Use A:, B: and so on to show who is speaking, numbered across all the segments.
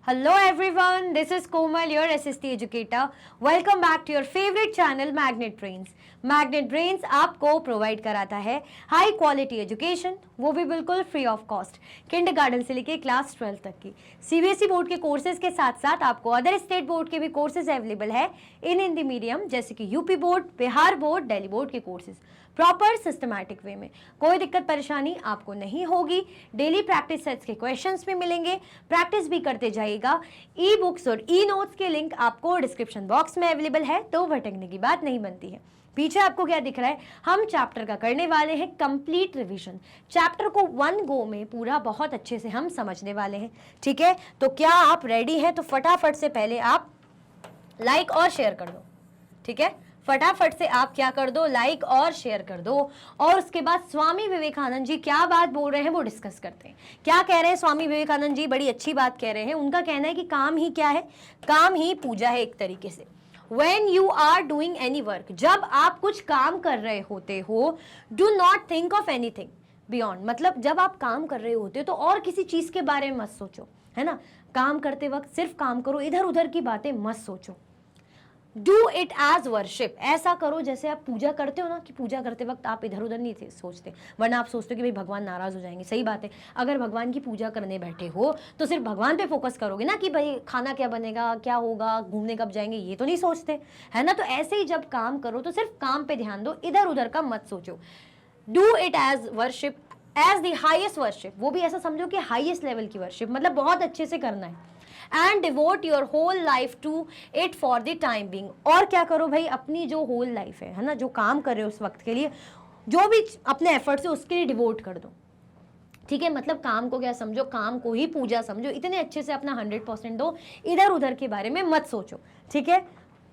A: Hello everyone, this is Komal, your SST educator. Welcome back to your favorite channel Magnet Brains. Magnet Brains आपको provide कराता है high quality education, वो भी बिल्कुल free of cost, kindergarten से लेके class 12 तक की सीबीएसई बोर्ड के कोर्सेज के साथ साथ आपको अदर स्टेट बोर्ड के भी कोर्सेज अवेलेबल है इन हिंदी मीडियम, जैसे कि UP board, Bihar board, Delhi board के कोर्सेज प्रॉपर सिस्टमैटिक वे में। कोई दिक्कत परेशानी आपको नहीं होगी। डेली प्रैक्टिस सेट्स के क्वेश्चंस भी मिलेंगे, प्रैक्टिस भी करते जाइएगा। ई बुक्स और ई नोट्स के लिंक आपको डिस्क्रिप्शन बॉक्स में अवेलेबल है, तो भटकने की बात नहीं बनती है। पीछे आपको क्या दिख रहा है, हम चैप्टर का करने वाले हैं कंप्लीट रिवीजन। चैप्टर को वन गो में पूरा बहुत अच्छे से हम समझने वाले हैं, ठीक है। तो क्या आप रेडी हैं? तो फटाफट से पहले आप लाइक और शेयर कर दो, ठीक है। फटाफट से आप क्या कर दो, लाइक और शेयर कर दो। और उसके बाद स्वामी विवेकानंद जी क्या बात बोल रहे हैं वो डिस्कस करते हैं। क्या कह रहे हैं स्वामी विवेकानंद जी? बड़ी अच्छी बात कह रहे हैं। उनका कहना है कि काम ही क्या है, काम ही पूजा है एक तरीके से। When you are doing any work, जब आप कुछ काम कर रहे होते हो, do not think of anything beyond, मतलब जब आप काम कर रहे होते हो तो और किसी चीज के बारे में मत सोचो, है ना। काम करते वक्त सिर्फ काम करो, इधर उधर की बातें मत सोचो। डू इट एज वर्शिप, ऐसा करो जैसे आप पूजा करते हो ना, कि पूजा करते वक्त आप इधर उधर नहीं सोचते, वरना आप सोचते हो कि भाई भगवान नाराज हो जाएंगे। सही बात है, अगर भगवान की पूजा करने बैठे हो तो सिर्फ भगवान पे फोकस करोगे ना, कि भाई खाना क्या बनेगा, क्या होगा, घूमने कब जाएंगे, ये तो नहीं सोचते, है ना। तो ऐसे ही जब काम करो तो सिर्फ काम पे ध्यान दो, इधर उधर का मत सोचो। Do it as worship, as the highest worship, वो भी ऐसा समझो कि हाईएस्ट लेवल की वर्शिप, मतलब बहुत अच्छे से करना है। And devote your whole life to it for the time being, और क्या करो भाई, अपनी जो होल लाइफ है ना, जो काम कर रहे हो उस वक्त के लिए, जो भी अपने एफर्ट से उसके लिए डिवोट कर दो, ठीक है। मतलब काम को क्या समझो, काम को ही पूजा समझो, इतने अच्छे से अपना 100% दो, इधर उधर के बारे में मत सोचो, ठीक है।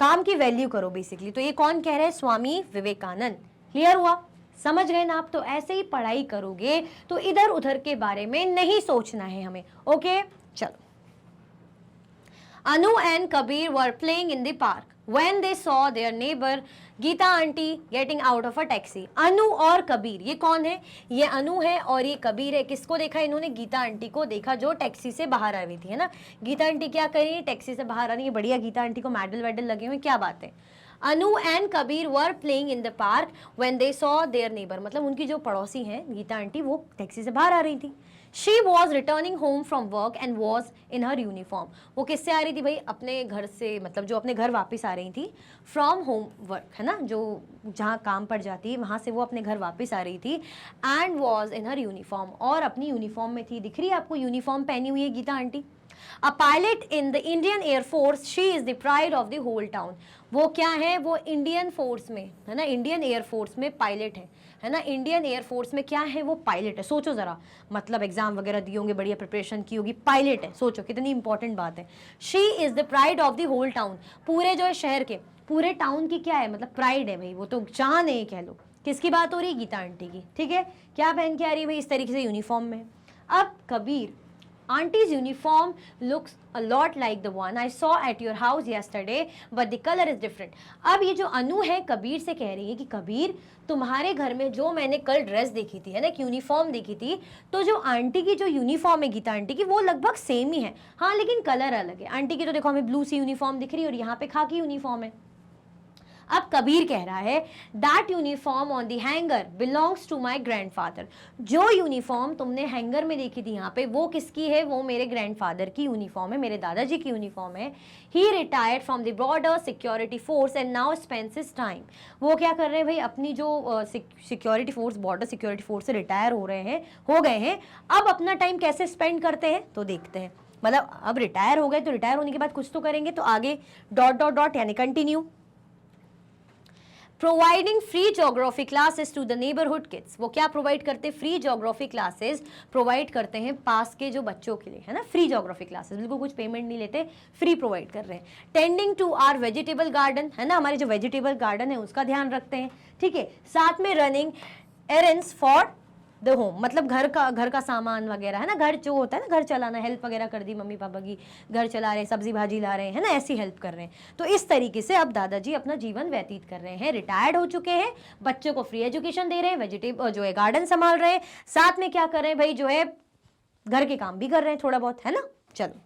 A: काम की वैल्यू करो बेसिकली। तो ये कौन कह रहे हैं? स्वामी विवेकानंद। क्लियर हुआ? समझ गए ना आप? तो ऐसे ही पढ़ाई करोगे तो इधर उधर के बारे में नहीं सोचना है हमें, ओके। चलो, Anu and Kabir were playing in the park when they saw their neighbor Geeta aunty getting out of a taxi. अनु और कबीर, ये कौन है? ये अनु है और ये कबीर है। किसको देखा इन्होंने? गीता आंटी को देखा, जो टैक्सी से बाहर आई हुई थी, है ना। गीता आंटी क्या कर रही है? टैक्सी से बाहर आ रही है। बढ़िया, गीता आंटी को मेडल वेडल लगे हुए, क्या बात है। Anu and Kabir were playing in the park when they saw their neighbour, मतलब उनकी जो पड़ोसी हैं गीता आंटी, वो टैक्सी से बाहर आ रही थी। She was returning home from work and was in her uniform. वो किससे आ रही थी भाई? अपने घर से, मतलब जो अपने घर वापस आ रही थी। फ्रॉम होम वर्क, है ना, जो जहाँ काम पर जाती है वहाँ से वो अपने घर वापस आ रही थी। And was in her uniform, और अपनी यूनिफॉर्म में थी। दिख रही है आपको? यूनिफॉर्म पहनी हुई है Geeta aunty. A pilot in the Indian air force, she is the pride of the whole town. वो क्या है? वो इंडियन फोर्स में, है ना, इंडियन एयरफोर्स में पायलट है ना। इंडियन एयरफोर्स में क्या है? वो पायलट है। सोचो जरा, मतलब एग्जाम वगैरह दिए होंगे, बढ़िया प्रिपरेशन की होगी, पायलट है। सोचो कितनी इंपॉर्टेंट बात है। She is the pride of the whole town, पूरे जो है शहर के, पूरे टाउन की क्या है, मतलब प्राइड है भाई, वो तो जान है, कह लो। किसकी बात हो रही है? गीता आंटी की, ठीक है। क्या पहन के आ रही है भाई? इस तरीके से यूनिफॉर्म में। अब Kabir, Auntie's uniform looks a lot like the one I saw at your house yesterday, but the color is different. अब ये जो अनु है कबीर से कह रही है कि कबीर, तुम्हारे घर में जो मैंने कल ड्रेस देखी थी, है ना, एक यूनिफॉर्म देखी थी, तो जो आंटी की जो यूनिफॉर्म है गीता आंटी की, वो लगभग सेम ही है, हाँ, लेकिन कलर अलग है। आंटी की तो देखो हमें ब्लू सी यूनिफॉर्म दिख रही है और यहाँ पे खाकी यूनिफॉर्म है। अब कबीर कह रहा है, that uniform on the hanger belongs to my grandfather, जो यूनिफॉर्म तुमने हैंगर में देखी थी यहाँ पे, वो किसकी है? वो मेरे ग्रैंडफादर की यूनिफॉर्म है, मेरे दादाजी की यूनिफॉर्म है। He retired from the Border Security Force and now spends his time. वो क्या कर रहे हैं भाई? अपनी जो security force, Border Security Force से रिटायर हो गए हैं, अब अपना टाइम कैसे स्पेंड करते हैं तो देखते हैं। मतलब अब रिटायर हो गए तो रिटायर होने के बाद कुछ तो करेंगे, तो आगे डॉट डॉट डॉट यानी continue. Providing free geography classes to the neighbourhood kids, वो क्या प्रोवाइड करते हैं? फ्री जोग्राफी क्लासेस प्रोवाइड करते हैं पास के जो बच्चों के लिए, है ना। फ्री जोग्राफी क्लासेस, बिल्कुल कुछ पेमेंट नहीं लेते, फ्री प्रोवाइड कर रहे हैं। Tending to our vegetable garden, है ना, हमारे जो वेजिटेबल गार्डन है उसका ध्यान रखते हैं, ठीक है। साथ में running errands for the home, मतलब घर का सामान वगैरह, है ना, घर जो होता है ना, घर चलाना, हेल्प वगैरह कर दी मम्मी पापा की, घर चला रहे हैं, सब्जी भाजी ला रहे हैं, है ना, ऐसी हेल्प कर रहे हैं। तो इस तरीके से अब दादाजी अपना जीवन व्यतीत कर रहे हैं, रिटायर्ड हो चुके हैं, बच्चों को फ्री एजुकेशन दे रहे हैं, वेजिटेबल जो है गार्डन संभाल रहे हैं, साथ में क्या कर रहे हैं भाई, जो है घर के काम भी कर रहे हैं थोड़ा बहुत, है ना। चलो,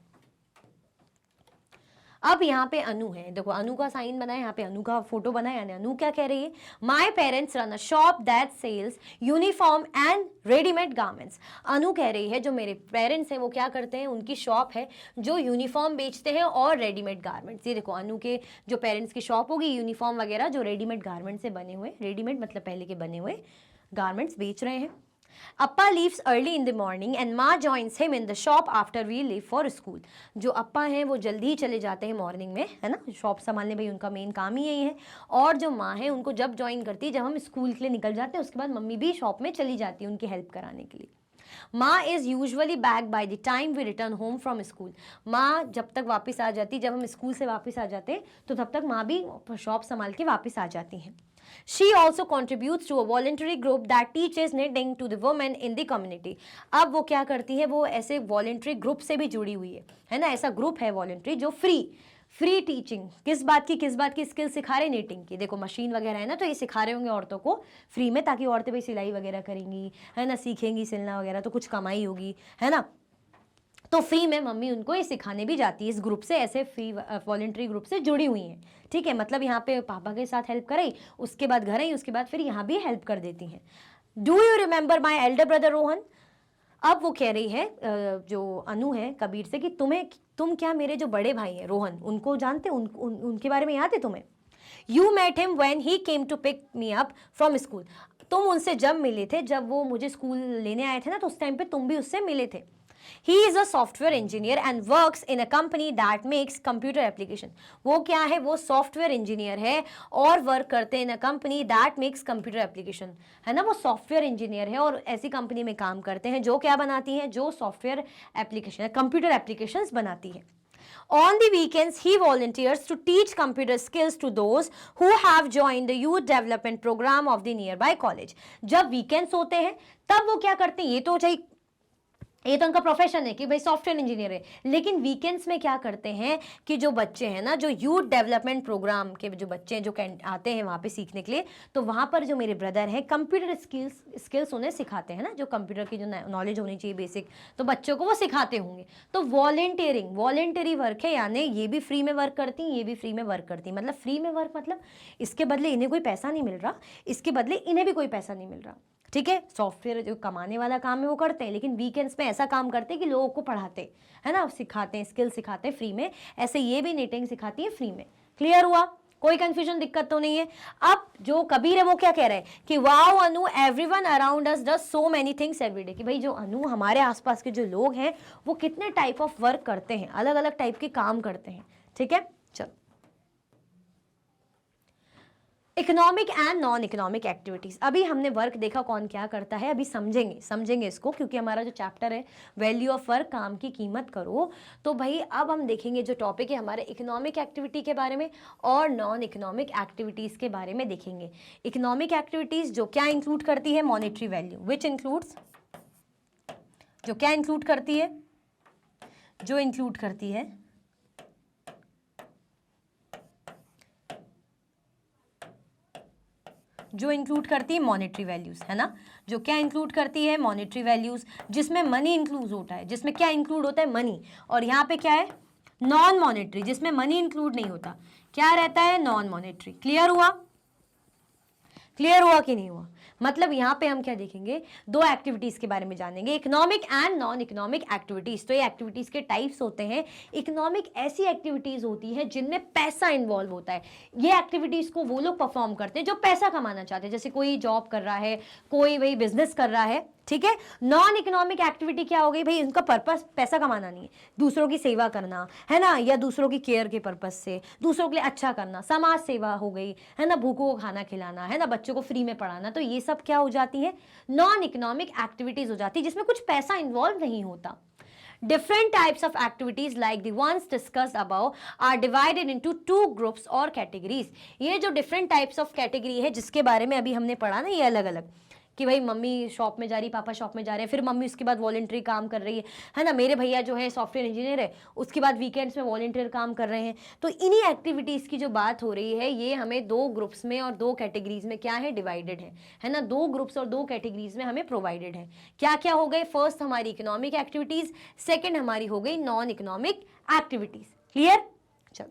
A: अब यहाँ पे अनु है, देखो अनु का साइन बना है, यहाँ पे अनु का फोटो बना है, यानी अनु क्या कह रही है, my parents run a shop that sells uniform and readymade garments. Anu कह रही है जो मेरे पेरेंट्स हैं वो क्या करते हैं, उनकी शॉप है जो यूनिफॉर्म बेचते हैं और रेडीमेड गारमेंट्स। ये देखो अनु के जो पेरेंट्स की शॉप होगी, यूनिफॉर्म वगैरह जो रेडीमेड गारमेंट से बने हुए, रेडीमेड मतलब पहले के बने हुए गारमेंट्स बेच रहे हैं। Appa leaves early in the morning and Ma joins him in the shop after we leave for school. जो अप्पा हैं वो जल्दी ही चले जाते हैं मॉर्निंग में, है ना, शॉप संभालने, भाई उनका मेन काम ही यही है। और जो माँ है उनको जब ज्वाइन करती है, जब हम स्कूल के लिए निकल जाते हैं, उसके बाद मम्मी भी शॉप में चली जाती है उनकी हेल्प कराने के लिए। माँ is usually back by the time we return home from school. माँ जब तक वापस आ जाती, जब हम स्कूल से वापस आ जाते तो तब तक माँ भी शॉप संभाल के वापस आ जाती हैं। She also contributes to a voluntary group that teaches knitting to the women in the community. अब वो क्या करती है, वो ऐसे voluntary group से भी जुड़ी हुई है ना, ऐसा ग्रुप है voluntary जो फ्री टीचिंग, किस बात की स्किल सिखा रहे, नीटिंग की। देखो मशीन वगैरह है ना, तो ये सिखा रहे होंगे औरतों को फ्री में, ताकि औरतें भी सिलाई वगैरह करेंगी, है ना, सीखेंगी सिलना वगैरह, तो कुछ कमाई होगी, है ना। तो फ्री में मम्मी उनको ये सिखाने भी जाती है, इस ग्रुप से, ऐसे फ्री वॉलंटरी ग्रुप से जुड़ी हुई हैं, ठीक है। मतलब यहाँ पे पापा के साथ हेल्प कराई, उसके बाद घर आई, उसके बाद फिर यहाँ भी हेल्प कर देती हैं। Do you remember my elder brother Rohan. अब वो कह रही है जो अनु है कबीर से कि तुम क्या मेरे जो बड़े भाई हैं रोहन, उनको जानते, उनके बारे में याद है तुम्हें। You met him when he came to pick me up from school. तुम उनसे जब मिले थे, जब वो मुझे स्कूल लेने आए थे ना, तो उस टाइम पे तुम भी उससे मिले थे। He is a software engineer and works in a company that makes computer application. वो क्या है, वो सॉफ्टवेयर इंजीनियर है और वर्क करते हैं in a company that makes computer application, है ना। वो सॉफ्टवेयर इंजीनियर है और ऐसी कंपनी में काम करते हैं जो क्या बनाती है, जो सॉफ्टवेयर एप्लीकेशन, कंप्यूटर एप्लीकेशंस बनाती है। On the weekends, he volunteers to teach computer skills to those who have joined the youth development program of the nearby college. जब weekends होते हैं तब वो क्या करते हैं, ये तो उनका प्रोफेशन है कि भाई सॉफ्टवेयर इंजीनियर है, लेकिन वीकेंड्स में क्या करते हैं कि जो बच्चे हैं ना, जो यूथ डेवलपमेंट प्रोग्राम के जो बच्चे हैं, जो आते हैं वहाँ पे सीखने के लिए, तो वहाँ पर जो मेरे ब्रदर हैं कंप्यूटर स्किल्स उन्हें सिखाते हैं ना, जो कंप्यूटर की जो नॉलेज होनी चाहिए बेसिक, तो बच्चों को वो सिखाते होंगे। तो वॉलेंटरी वर्क है, यानी ये भी फ्री में वर्क करती हैं, ये भी फ्री में वर्क करती हैं। मतलब फ्री में वर्क मतलब इसके बदले इन्हें कोई पैसा नहीं मिल रहा, इसके बदले इन्हें भी कोई पैसा नहीं मिल रहा, ठीक है। सॉफ्टवेयर जो कमाने वाला काम है वो करते हैं, लेकिन वीकेंड्स में ऐसा काम करते हैं कि लोगों को पढ़ाते, है ना, सिखाते हैं, स्किल सिखाते हैं फ्री में। ऐसे ये भी नीटिंग सिखाती है फ्री में। क्लियर हुआ, कोई कंफ्यूजन, दिक्कत तो नहीं है। अब जो कबीर है वो क्या कह रहा है कि wow Anu, everyone around us does so many things everyday, कि भाई जो अनु, हमारे आसपास के जो लोग हैं वो कितने टाइप ऑफ वर्क करते हैं, अलग अलग टाइप के काम करते हैं, ठीक है। चलो, economic and non economic activities. अभी हमने वर्क देखा कौन क्या करता है, अभी समझेंगे इसको, क्योंकि हमारा जो चैप्टर है वैल्यू ऑफ वर्क, काम की कीमत करो, तो भाई अब हम देखेंगे जो टॉपिक है हमारे इकोनॉमिक एक्टिविटी के बारे में और नॉन इकोनॉमिक एक्टिविटीज के बारे में देखेंगे। इकोनॉमिक एक्टिविटीज जो क्या इंक्लूड करती है, मॉनेटरी वैल्यू, विच इंक्लूड्स, जो क्या इंक्लूड करती है, जो इंक्लूड करती है मॉनेटरी वैल्यूज, है ना। जो क्या इंक्लूड करती है, मॉनेटरी वैल्यूज, जिसमें मनी इंक्लूड होता है, जिसमें क्या इंक्लूड होता है, मनी। और यहाँ पे क्या है, नॉन मॉनेटरी, जिसमें मनी इंक्लूड नहीं होता, क्या रहता है, नॉन मॉनेटरी। क्लियर हुआ कि नहीं हुआ। मतलब यहाँ पे हम क्या देखेंगे, दो एक्टिविटीज के बारे में जानेंगे, economic and non economic activities. तो ये एक्टिविटीज के टाइप्स होते हैं। इकोनॉमिक ऐसी एक्टिविटीज होती है जिनमें पैसा इन्वॉल्व होता है, ये एक्टिविटीज को वो लोग परफॉर्म करते हैं जो पैसा कमाना चाहते हैं, जैसे कोई जॉब कर रहा है, कोई वही बिजनेस कर रहा है, ठीक है। नॉन इकोनॉमिक एक्टिविटी क्या हो गई, भाई उनका पर्पस पैसा कमाना नहीं है, दूसरों की सेवा करना, है ना, या दूसरों की केयर के पर्पस से दूसरों के लिए अच्छा करना, समाज सेवा हो गई, है ना, भूखों को खाना खिलाना, है ना, बच्चों को फ्री में पढ़ाना। तो ये सब क्या हो जाती है, नॉन इकोनॉमिक एक्टिविटीज हो जाती है, जिसमें कुछ पैसा इन्वॉल्व नहीं होता। Different types of activities like the ones discussed above are divided into two groups or categories. ये जो different types of category है जिसके बारे में अभी हमने पढ़ा ना, ये अलग अलग, कि भाई मम्मी शॉप में जा रही, पापा शॉप में जा रहे हैं, फिर मम्मी उसके बाद वॉलंटरी काम कर रही है ना, मेरे भैया जो है सॉफ्टवेयर इंजीनियर है, उसके बाद वीकेंड्स में वॉलंटियर काम कर रहे हैं। तो इन्हीं एक्टिविटीज़ की जो बात हो रही है, ये हमें दो ग्रुप्स में और दो कैटेगरीज में क्या है, डिवाइडेड है ना, दो ग्रुप्स और दो कैटेगरीज में हमें प्रोवाइडेड है। क्या क्या हो गए, फर्स्ट हमारी इकोनॉमिक एक्टिविटीज़, सेकेंड हमारी हो गई नॉन इकोनॉमिक एक्टिविटीज़। क्लियर, चलो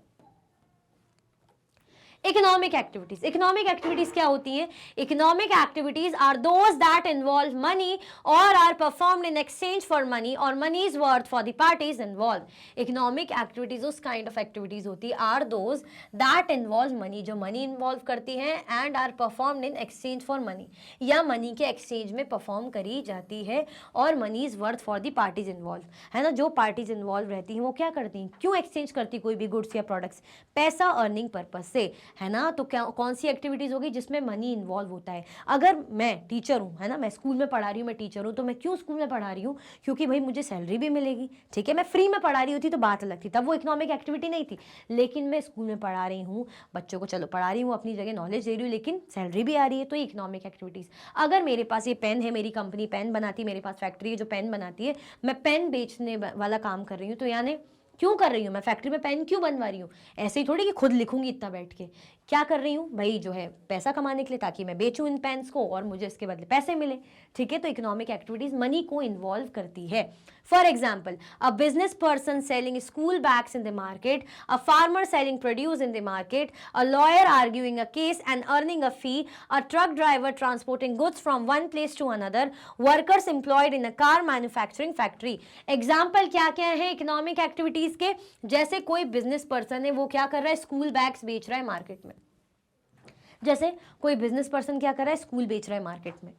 A: इकोनॉमिक एक्टिविटीज, इकोनॉमिक एक्टिविटीज क्या होती हैं? Economic activities are those that involve money और are performed in exchange for money और money is worth for the parties involve. Economic activities उस काइंड ऑफ एक्टिविटीज होती है are those that involve money, जो money involve करती हैं, and are performed in exchange for money, या money के exchange में परफॉर्म करी जाती है, और money is worth for the parties involve, है ना। जो पार्टीज इन्वॉल्व रहती हैं वो क्या करती हैं, क्यों एक्सचेंज करती कोई भी गुड्स या प्रोडक्ट्स? पैसा अर्निंग पर्पज से, है ना। तो क्या कौन सी एक्टिविटीज होगी जिसमें मनी इन्वॉल्व होता है? अगर मैं टीचर हूँ, है ना, मैं स्कूल में पढ़ा रही हूँ, मैं टीचर हूँ, तो मैं क्यों स्कूल में पढ़ा रही हूँ? क्योंकि भाई मुझे सैलरी भी मिलेगी, ठीक है। मैं फ्री में पढ़ा रही होती तो बात अलग थी, तब वो इकोनॉमिक एक्टिविटी नहीं थी। लेकिन मैं स्कूल में पढ़ा रही हूँ, बच्चों को चलो पढ़ा रही हूँ, अपनी जगह नॉलेज दे रही हूँ, लेकिन सैलरी भी आ रही है, तो ये इकोनॉमिक एक्टिविटीज। अगर मेरे पास ये पेन है, मेरी कंपनी पेन बनाती है, मेरे पास फैक्ट्री है जो पेन बनाती है, मैं पेन बेचने वाला काम कर रही हूँ, तो यानी क्यों कर रही हूँ मैं? फैक्ट्री में पेन क्यों बनवा रही हूँ? ऐसे ही थोड़ी कि खुद लिखूंगी इतना बैठ के। क्या कर रही हूँ भाई? जो है पैसा कमाने के लिए, ताकि मैं बेचूं इन पेन्स को और मुझे इसके बदले पैसे मिले, ठीक है। तो इकोनॉमिक एक्टिविटीज मनी को इन्वॉल्व करती है। For example, a business person selling school bags in the market, a farmer selling produce in the market, a lawyer arguing a case and earning a fee, a truck driver transporting goods from one place to another, workers employed in a car manufacturing factory. Example क्या क्या है economic activities के? जैसे कोई business person है, वो क्या कर रहा है? स्कूल बैग्स बेच रहा है मार्केट में। जैसे कोई बिजनेस पर्सन क्या कर रहा है? स्कूल बेच रहा है मार्केट में,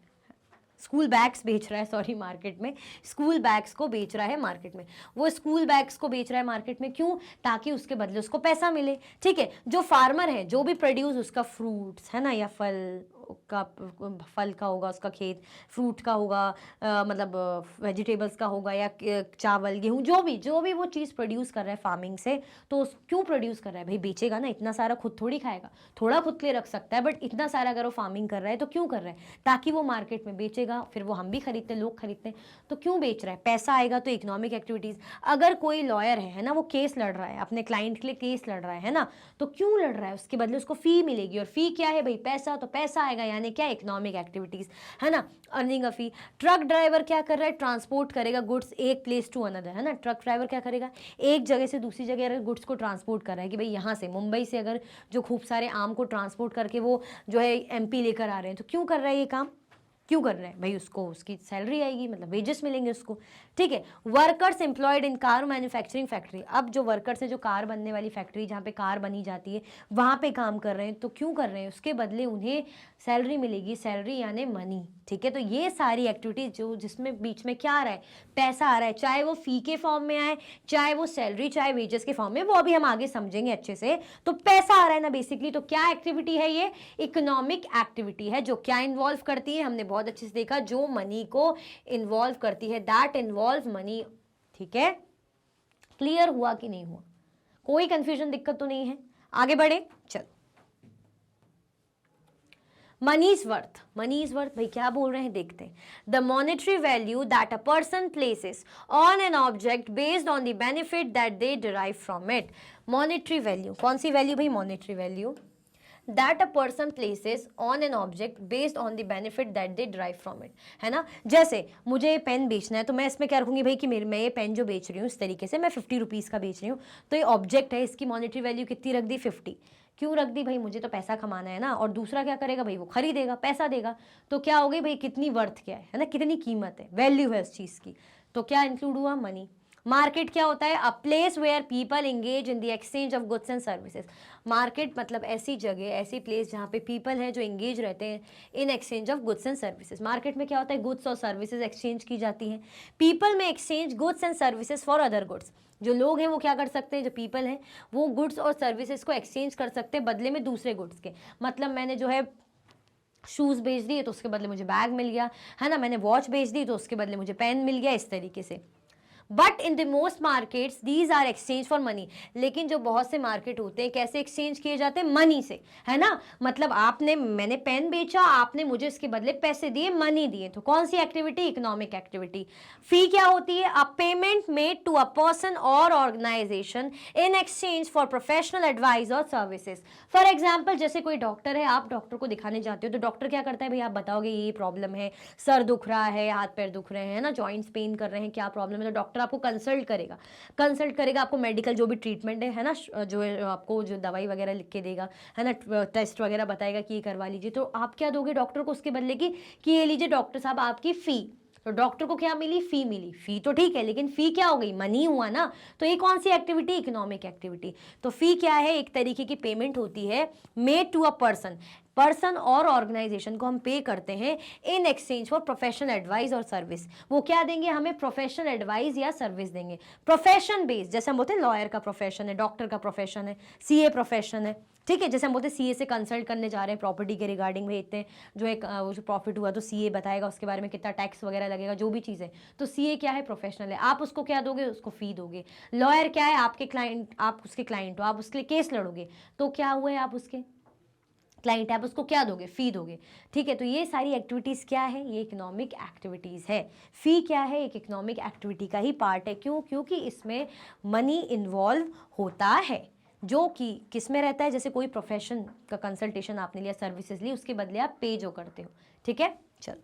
A: स्कूल बैग्स बेच रहा है, सॉरी, मार्केट में स्कूल बैग्स को बेच रहा है मार्केट में। वो स्कूल बैग्स को बेच रहा है मार्केट में, क्यों? ताकि उसके बदले उसको पैसा मिले, ठीक है। जो फार्मर है, जो भी प्रोड्यूस उसका फ्रूट्स, है ना, या फल का होगा, उसका खेत, फ्रूट का होगा, मतलब वेजिटेबल्स का होगा, या चावल गेहूं, जो भी वो चीज़ प्रोड्यूस कर रहा है फार्मिंग से, तो क्यों प्रोड्यूस कर रहा है भाई? बेचेगा ना, इतना सारा खुद थोड़ी खाएगा, थोड़ा खुद के लिए रख सकता है, बट इतना सारा अगर वो फार्मिंग कर रहा है तो क्यों कर रहा है? ताकि वो मार्केट में बेचेगा, फिर वो हम भी खरीदते हैं, लोग खरीदते हैं, तो क्यों बेच रहा है? पैसा आएगा। तो इकोनॉमिक एक्टिविटीज़। अगर कोई लॉयर है ना, वो केस लड़ रहा है, अपने क्लाइंट के लिए केस लड़ रहा है ना, तो क्यों लड़ रहा है? उसके बदले उसको फी मिलेगी, और फी क्या है भाई? पैसा। तो पैसा आएगा, यानी क्या? इकोनॉमिक एक्टिविटीज, है ना, earning a fee. Truck driver क्या कर रहा है? ट्रांसपोर्ट करेगा गुड्स एक प्लेस टू अनदर, है ना। ट्रक ड्राइवर क्या करेगा? एक जगह से दूसरी जगह अगर गुड्स को ट्रांसपोर्ट कर रहा है, कि भाई यहाँ से मुंबई से अगर जो खूब सारे आम को ट्रांसपोर्ट करके वो जो है एमपी लेकर आ रहे हैं, तो क्यों कर रहा है ये काम? क्यों कर रहे हैं भाई? उसको उसकी सैलरी आएगी, मतलब वेजेस मिलेंगे उसको, ठीक है। वर्कर्स एम्प्लॉयड इन कार मैन्युफैक्चरिंग फैक्ट्री। अब जो वर्कर्स हैं, जो कार बनने वाली फैक्ट्री जहाँ पे कार बनी जाती है, वहाँ पे काम कर रहे हैं, तो क्यों कर रहे हैं? उसके बदले उन्हें सैलरी मिलेगी, सैलरी यानी मनी, ठीक है। तो ये सारी एक्टिविटीज जो जिसमें बीच में क्या आ रहा है? पैसा आ रहा है, चाहे वो फी के फॉर्म में आए, चाहे वो सैलरी, चाहे वेजेस के फॉर्म में, वो अभी हम आगे समझेंगे अच्छे से। तो पैसा आ रहा है ना बेसिकली। तो क्या एक्टिविटी है ये? इकोनॉमिक एक्टिविटी है, जो क्या इन्वॉल्व करती है? हमने बहुत अच्छे से देखा, जो मनी को इन्वॉल्व करती है, दैट इन्वॉल्व मनी, ठीक है। क्लियर हुआ कि नहीं हुआ? कोई कंफ्यूजन, दिक्कत तो नहीं है? आगे बढ़े, चलो। Money is worth, money is worth भाई क्या बोल रहे हैं देखते हैं। The monetary value that a person places on an object based on the benefit that they derive from it. Monetary value, कौन सी वैल्यू भाई? Monetary value that a person places on an object based on the benefit that they derive from it, है ना। जैसे मुझे ये pen बेचना है, तो मैं इसमें क्या रखूंगी भाई कि मैं ये पेन जो बेच रही हूँ, इस तरीके से मैं 50 रुपीज़ का बेच रही हूँ, तो ये ऑब्जेक्ट है, इसकी मॉनेटरी वैल्यू कितनी रख दी? 50। क्यों रख दी भाई? मुझे तो पैसा कमाना है ना। और दूसरा क्या करेगा भाई? वो खरीदेगा, पैसा देगा। तो क्या हो गई भाई? कितनी वर्थ क्या है ना, कितनी कीमत है, वैल्यू है उस चीज़ की। तो क्या इंक्लूड हुआ? मनी। मार्केट क्या होता है? A place where people engage in the exchange of goods and services. Market मतलब ऐसी जगह, ऐसी प्लेस जहाँ पे पीपल हैं जो एंगेज रहते हैं in exchange of goods and services. Market में क्या होता है? गुड्स और सर्विसेज एक्सचेंज की जाती हैं। पीपल में exchange goods and services for other goods. जो लोग हैं वो क्या कर सकते हैं? जो पीपल हैं वो गुड्स और सर्विसेज को एक्सचेंज कर सकते हैं बदले में दूसरे गुड्स के। मतलब मैंने जो है शूज़ बेच दिए तो उसके बदले मुझे बैग मिल गया, है ना। मैंने वॉच बेच दी तो उसके बदले मुझे पेन मिल गया, इस तरीके से। But in the most markets these are exchange for money. लेकिन जो बहुत से मार्केट होते हैं, कैसे एक्सचेंज किए जाते हैं? मनी से, है ना। मतलब मैंने पेन बेचा, आपने मुझे इसके बदले पैसे दिए, मनी दिए। तो कौन सी एक्टिविटी? Economic activity. फी क्या होती है? A payment made to a person और organization in exchange for professional advice और सर्विसेज। फॉर एग्जाम्पल, जैसे कोई डॉक्टर है, आप डॉक्टर को दिखाने जाते हो, तो डॉक्टर क्या करता है भाई? आप बताओगे ये प्रॉब्लम है, सर दुख रहा है, हाथ पैर दुख रहे हैं ना, जॉइंट्स पेन कर रहे हैं, क्या प्रॉब्लम है? तो डॉक्टर डॉक्टर आपको कंसल्ट करेगा, आपको मेडिकल जो भी ट्रीटमेंट है ना, जो आपको जो दवाई वगैरह लिख के देगा, है ना, टेस्ट वगैरह बताएगा कि ये करवा लीजिए, तो आप क्या दोगे डॉक्टर को उसके बदले की कि ये लीजिए डॉक्टर साहब आपकी फ़ी। तो डॉक्टर को क्या मिली? फी मिली। फी तो ठीक है, लेकिन फी क्या हो गई? मनी हुआ ना। तो ये कौन सी एक्टिविटी? Economic activity. तो फी क्या है? एक तरीके की पेमेंट होती है मेड टू अ पर्सन और ऑर्गेनाइजेशन को हम पे करते हैं इन एक्सचेंज फॉर प्रोफेशनल एडवाइस और सर्विस। वो क्या देंगे हमें? प्रोफेशनल एडवाइस या सर्विस देंगे, प्रोफेशन बेस्ड। जैसे हम बोलते हैं लॉयर का प्रोफेशन है, डॉक्टर का प्रोफेशन है, सीए प्रोफेशन है, ठीक है। जैसे हम बोलते हैं सीए से कंसल्ट करने जा रहे हैं, प्रॉपर्टी के रिगार्डिंग भेजते हैं, जो एक जो प्रॉफिट हुआ तो सीए बताएगा उसके बारे में, कितना टैक्स वगैरह लगेगा, जो भी चीज़ है। तो सीए क्या है? प्रोफेशनल है। आप उसको क्या दोगे? उसको फी दोगे। लॉयर क्या है? आपके क्लाइंट, आप उसके क्लाइंट हो, आप उसके लिए केस लड़ोगे, तो क्या हुए? आप उसके क्लाइंट, आप उसको क्या दोगे? फी दोगे, ठीक है। तो ये सारी एक्टिविटीज़ क्या है? ये इकोनॉमिक एक्टिविटीज़ है। फी क्या है? एक इकोनॉमिक एक्टिविटी का ही पार्ट है। क्यों? क्योंकि इसमें मनी इन्वॉल्व होता है, जो कि किस में रहता है? जैसे कोई प्रोफेशन का कंसल्टेशन आपने लिया, सर्विसेज ली, उसके बदले आप पे जो करते हो, ठीक है। चलो,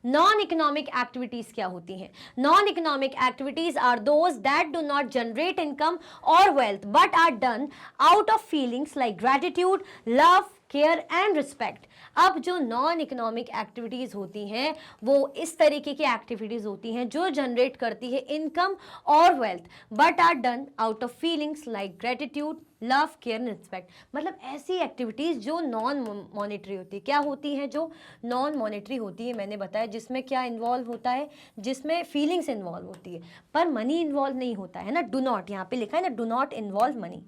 A: नॉन इकोनॉमिक एक्टिविटीज क्या होती हैं? Non economic activities are those that do not generate income और wealth but are done out of feelings like gratitude, love, care and respect. अब जो नॉन इकोनॉमिक एक्टिविटीज़ होती हैं वो इस तरीके की एक्टिविटीज़ होती हैं जो जनरेट करती है इनकम और wealth but are done out of feelings like gratitude, love, care and respect. मतलब ऐसी एक्टिविटीज़ जो नॉन मॉनेटरी होती है। क्या होती हैं? जो नॉन मॉनेटरी होती है, मैंने बताया, जिसमें क्या इन्वॉल्व होता है? जिसमें फीलिंग्स इन्वॉल्व होती है, पर मनी इन्वॉल्व नहीं होता है ना। डू नॉट, यहाँ पे लिखा है ना, डू नॉट इन्वॉल्व मनी।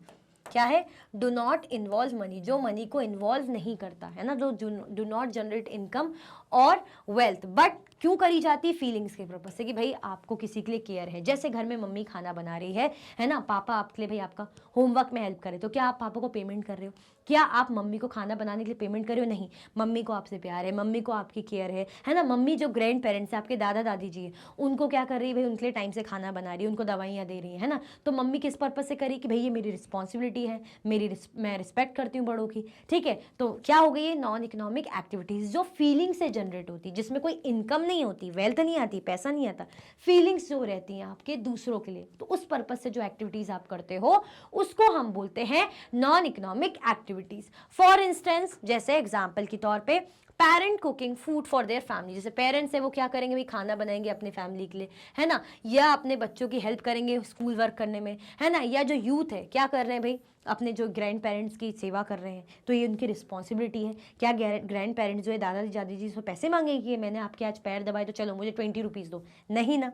A: क्या है? डू नॉट इन्वॉल्व मनी, जो मनी को इन्वॉल्व नहीं करता है ना, जो डू नॉट जनरेट इनकम और वेल्थ, बट क्यों करी जाती है? फीलिंग्स के पर्पज से, कि भाई आपको किसी के लिए केयर है। जैसे घर में मम्मी खाना बना रही है ना, पापा आपके लिए भाई आपका होमवर्क में हेल्प करे, तो क्या आप पापा को पेमेंट कर रहे हो? क्या आप मम्मी को खाना बनाने के लिए पेमेंट कर रहे हो? नहीं। मम्मी को आपसे प्यार है, मम्मी को आपकी केयर है ना। मम्मी जो ग्रैंड पेरेंट्स है, आपके दादा दादी जी है, उनको क्या कर रही है भाई? उनके लिए टाइम से खाना बना रही है, उनको दवाइयाँ दे रही है ना। तो मम्मी किस पर्पज से करी? कि भाई ये मेरी रिस्पॉन्सिबिलिटी है, मैं रिस्पेक्ट करती हूँ बड़ों की, ठीक है। तो क्या हो गई? ये नॉन इकोनॉमिक एक्टिविटीज़ जो फीलिंग से जनरेट होती है, जिसमें कोई इनकम नहीं होती, वेल्थ नहीं आती, पैसा नहीं आता, फीलिंग्स जो रहती हैं आपके दूसरों के लिए, तो उस पर्पज से जो एक्टिविटीज़ आप करते हो उसको हम बोलते हैं non economic activities. For instance, जैसे एग्जाम्पल के तौर पे, parent cooking food for their family. जैसे पेरेंट्स है वो क्या करेंगे भाई? खाना बनाएंगे अपने फैमिली के लिए, है ना, या अपने बच्चों की हेल्प करेंगे स्कूल वर्क करने में, है ना। या जो यूथ है क्या कर रहे हैं भाई? अपने जो ग्रैंड पेरेंट्स की सेवा कर रहे हैं, तो ये उनकी रिस्पॉन्सिबिलिटी है। क्या ग्रैंड पेरेंट्स जो है, दादाजी दादी जी, उसको पैसे मांगेंगे कि मैंने आपके आज पैर दबाए तो चलो मुझे 20 रुपीज़ दो? नहीं ना।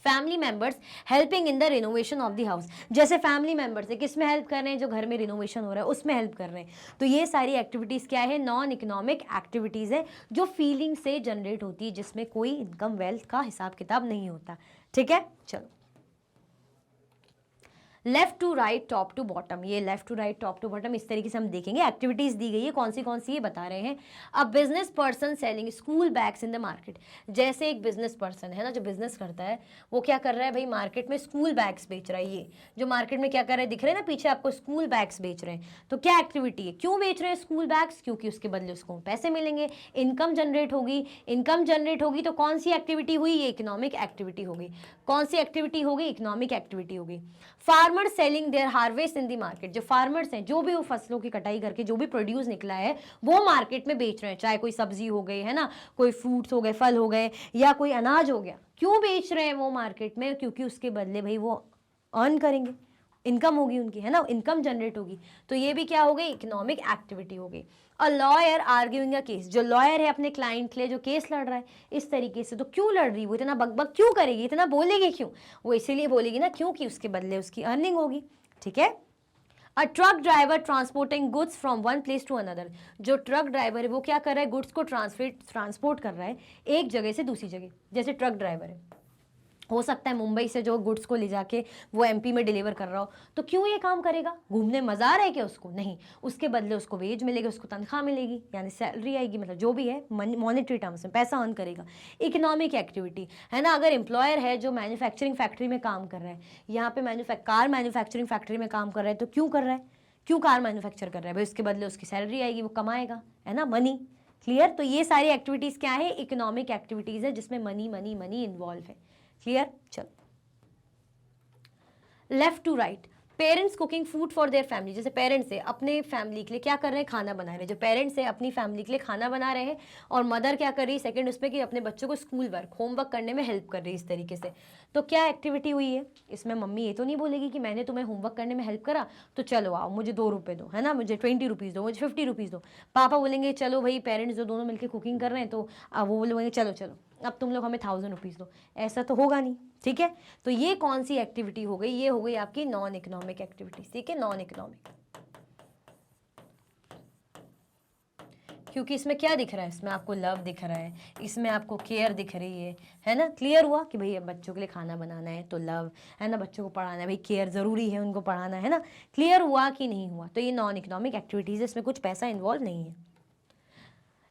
A: Family members helping in the renovation of the house. जैसे फैमिली मेंबर्स है, किस में हेल्प कर रहे हैं? जो घर में रिनोवेशन हो रहा है उसमें हेल्प कर रहे हैं। तो ये सारी एक्टिविटीज़ क्या है? नॉन इकोनॉमिक एक्टिविटीज़ है, जो फीलिंग से जनरेट होती है, जिसमें कोई इनकम वेल्थ का हिसाब किताब नहीं होता, ठीक है। चलो, left to right, top to bottom. ये left to right, top to bottom, इस तरीके से हम देखेंगे। एक्टिविटीज दी गई है, कौन सी ये बता रहे हैं। अ business person selling school bags in the market. जैसे एक बिजनेस पर्सन है ना, जो बिजनेस करता है, वो क्या कर रहा है भाई? मार्केट में स्कूल बैग्स बेच रहा है। ये जो मार्केट में क्या कर रहा है, दिख रहे हैं ना पीछे आपको, स्कूल बैग्स बेच रहे हैं। तो क्या एक्टिविटी है? क्यों बेच रहे हैं स्कूल बैग्स? क्योंकि उसके बदले उसको पैसे मिलेंगे, इनकम जनरेट होगी। इनकम जनरेट होगी तो कौन सी एक्टिविटी हुई? ये इकोनॉमिक एक्टिविटी होगी। कौन सी एक्टिविटी होगी? इकोनॉमिक एक्टिविटी होगी। Farmer selling their harvest in the market. जो फार्मर्स हैं, जो भी वो फसलों की कटाई करके जो भी प्रोड्यूस निकला है वो मार्केट में बेच रहे हैं। चाहे कोई सब्जी हो गई, है ना, कोई फ्रूट्स हो गए, फल हो गए, या कोई अनाज हो गया। क्यों बेच रहे हैं वो मार्केट में? क्योंकि उसके बदले भाई वो अर्न करेंगे, इनकम होगी उनकी, है ना, इनकम जनरेट होगी। तो ये भी क्या हो गई? इकोनॉमिक एक्टिविटी हो गई। अ लॉयर आर्ग्यूइंग अ केस। जो लॉयर है अपने क्लाइंट के लिए जो केस लड़ रहा है इस तरीके से, तो क्यों लड़ रही? वो इतना बकबक क्यों करेगी, इतना बोलेगी क्यों? वो इसीलिए बोलेगी ना क्योंकि उसके बदले उसकी अर्निंग होगी, ठीक है। A truck driver transporting goods from one place to another. जो ट्रक ड्राइवर है वो क्या कर रहा है? गुड्स को ट्रांसपोर्ट कर रहा है एक जगह से दूसरी जगह। जैसे ट्रक ड्राइवर है, हो सकता है मुंबई से जो गुड्स को ले जाके वो एमपी में डिलीवर कर रहा हो, तो क्यों ये काम करेगा? घूमने मजा आ रहा है क्या उसको? नहीं। उसके बदले उसको वेज मिलेगी, उसको तनख्वाह मिलेगी, यानी सैलरी आएगी, मतलब जो भी है मॉनेटरी टर्म्स में पैसा अर्न करेगा। इकोनॉमिक एक्टिविटी है ना। अगर एम्प्लॉयर है जो मैन्युफैक्चरिंग फैक्ट्री में काम कर रहा है, यहाँ पे कार मैन्युफैक्चरिंग फैक्ट्री में काम कर रहा है, तो क्यों कर रहा है? क्यों कार मैन्युफैक्चर कर रहा है भाई? उसके बदले उसकी सैलरी आएगी, वो कमाएगा, है ना, मनी। क्लियर? तो ये सारी एक्टिविटीज़ क्या है? इकोनॉमिक एक्टिविटीज़ है, जिसमें मनी मनी मनी इन्वॉल्व है। क्लियर? चलो, left to right, parents cooking food for their family, जैसे पेरेंट्स है अपने फैमिली के लिए क्या कर रहे हैं, खाना बना रहे हैं, जो पेरेंट्स है अपनी फैमिली के लिए खाना बना रहे हैं, और मदर क्या कर रही है सेकंड उसमें कि अपने बच्चों को स्कूल वर्क होमवर्क करने में हेल्प कर रही है इस तरीके से। तो क्या एक्टिविटी हुई है इसमें? मम्मी ये तो नहीं बोलेगी कि मैंने तुम्हें होमवर्क करने में हेल्प करा तो चलो आओ मुझे 2 रुपये दो, है ना, मुझे 20 रुपीज़ दो, मुझे 50 रुपीज़ दो। पापा बोलेंगे चलो भाई, पेरेंट्स जो दोनों मिलकर कुकिंग कर रहे हैं तो वो बोलेंगे चलो चलो अब तुम लोग हमें 1000 रुपीज़ दो, ऐसा तो होगा नहीं, ठीक है। तो ये कौन सी एक्टिविटी हो गई? ये हो गई आपकी नॉन इकोनॉमिक एक्टिविटी, ठीक है, नॉन इकोनॉमिक। क्योंकि इसमें क्या दिख रहा है? इसमें आपको लव दिख रहा है, इसमें आपको केयर दिख रही है ना। क्लियर हुआ कि भाई बच्चों के लिए खाना बनाना है तो लव, है ना, बच्चों को पढ़ाना है, भाई केयर ज़रूरी है, उनको पढ़ाना है ना। क्लियर हुआ कि नहीं हुआ? तो ये नॉन इकोनॉमिक एक्टिविटीज़ है, इसमें कुछ पैसा इन्वॉल्व नहीं है।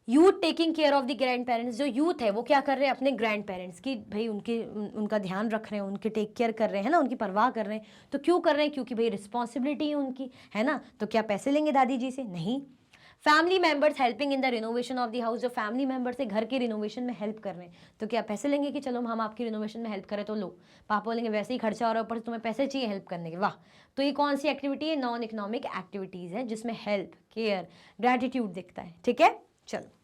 A: Youth taking care of the grand parents, जो यूथ है वो क्या कर रहे हैं अपने ग्रैंड पेरेंट्स की, भाई उनका ध्यान रख रहे हैं, उनके टेक केयर कर रहे हैं ना, उनकी परवाह कर रहे हैं। तो क्यों कर रहे हैं? क्योंकि भाई रिस्पॉन्सिबिलिटी है उनकी, है ना। तो क्या पैसे लेंगे दादी जी से? नहीं। Family members helping in the renovation of the house, जो फैमिली मेंबर्स है घर के रिनोवेशन में हेल्प कर रहे हैं, तो क्या पैसे लेंगे कि चलो हम आपकी रिनोवेशन में हेल्प करें? तो लो, पापा बोलेंगे वैसे ही खर्चा हो रहा है, ऊपर तुम्हें पैसे चाहिए हेल्प करने के, वाह। तो ये कौन सी एक्टिविटी है? नॉन इकोनॉमिक एक्टिविटीज़ है जिसमें हेल्प, केयर, ग्रेटिट्यूड दिखता है, ठीक है। चलो,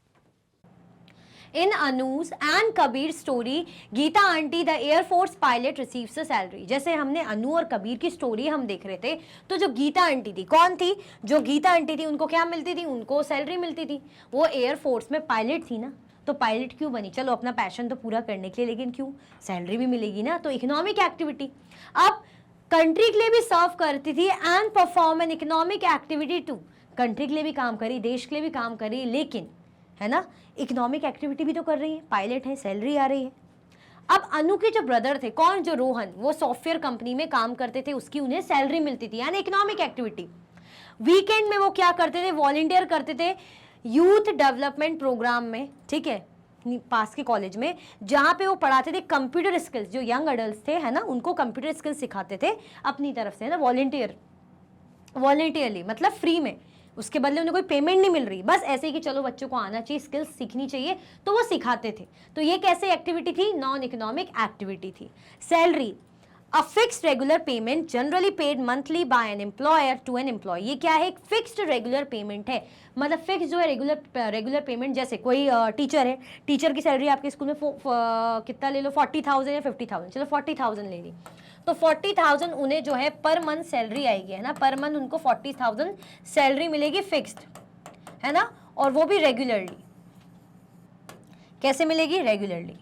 A: In Anu's and Kabir's story, Geeta aunty the air force pilot receives a salary. जैसे हमने अनु और कबीर की स्टोरी हम देख रहे थे, तो जो गीता आंटी थी, कौन थी? जो गीता आंटी थी उनको क्या मिलती थी? उनको सैलरी मिलती थी। वो एयरफोर्स में पायलट थी ना, तो पायलट क्यों बनी? चलो अपना पैशन तो पूरा करने के लिए, लेकिन क्यों? सैलरी भी मिलेगी ना, तो इकोनॉमिक एक्टिविटी। अब कंट्री के लिए भी सर्व करती थी and perform an economic activity too, country के लिए भी काम करी, देश के लिए भी काम करी, लेकिन है ना इकोनॉमिक एक्टिविटी भी तो कर रही है, पायलट है, सैलरी आ रही है। अब अनु के जो ब्रदर थे, कौन? जो रोहन, वो सॉफ्टवेयर कंपनी में काम करते थे, उसकी उन्हें सैलरी मिलती थी, यानी इकोनॉमिक एक्टिविटी। वीकेंड में वो क्या करते थे? वॉलंटियर करते थे यूथ डेवलपमेंट प्रोग्राम में, ठीक है, पास के कॉलेज में, जहाँ पे वो पढ़ाते थे कंप्यूटर स्किल्स। जो यंग अडल्ट थे, है ना, उनको कंप्यूटर स्किल्स सिखाते थे अपनी तरफ से, है ना, वॉलंटियरली, मतलब फ्री में, उसके बदले उन्हें कोई पेमेंट नहीं मिल रही, बस ऐसे ही कि चलो बच्चों को आना चाहिए, स्किल्स सीखनी चाहिए, तो वो सिखाते थे। तो ये कैसे एक्टिविटी थी? नॉन इकोनॉमिक एक्टिविटी थी। Salary, a fixed regular payment generally paid monthly by an employer to an employee. ये क्या है? एक फिक्स्ड रेगुलर पेमेंट है, मतलब फिक्स जो है रेगुलर पेमेंट। जैसे कोई टीचर है, टीचर की सैलरी आपके स्कूल में कितना ले लो, 40,000 या 50,000, चलो 40,000 ले ली, तो 40,000 उन्हें जो है पर मंथ सैलरी आएगी, है ना, पर मंथ उनको 40,000 सैलरी मिलेगी फिक्स्ड, है ना, और वो भी रेगुलरली। कैसे मिलेगी? रेगुलरली,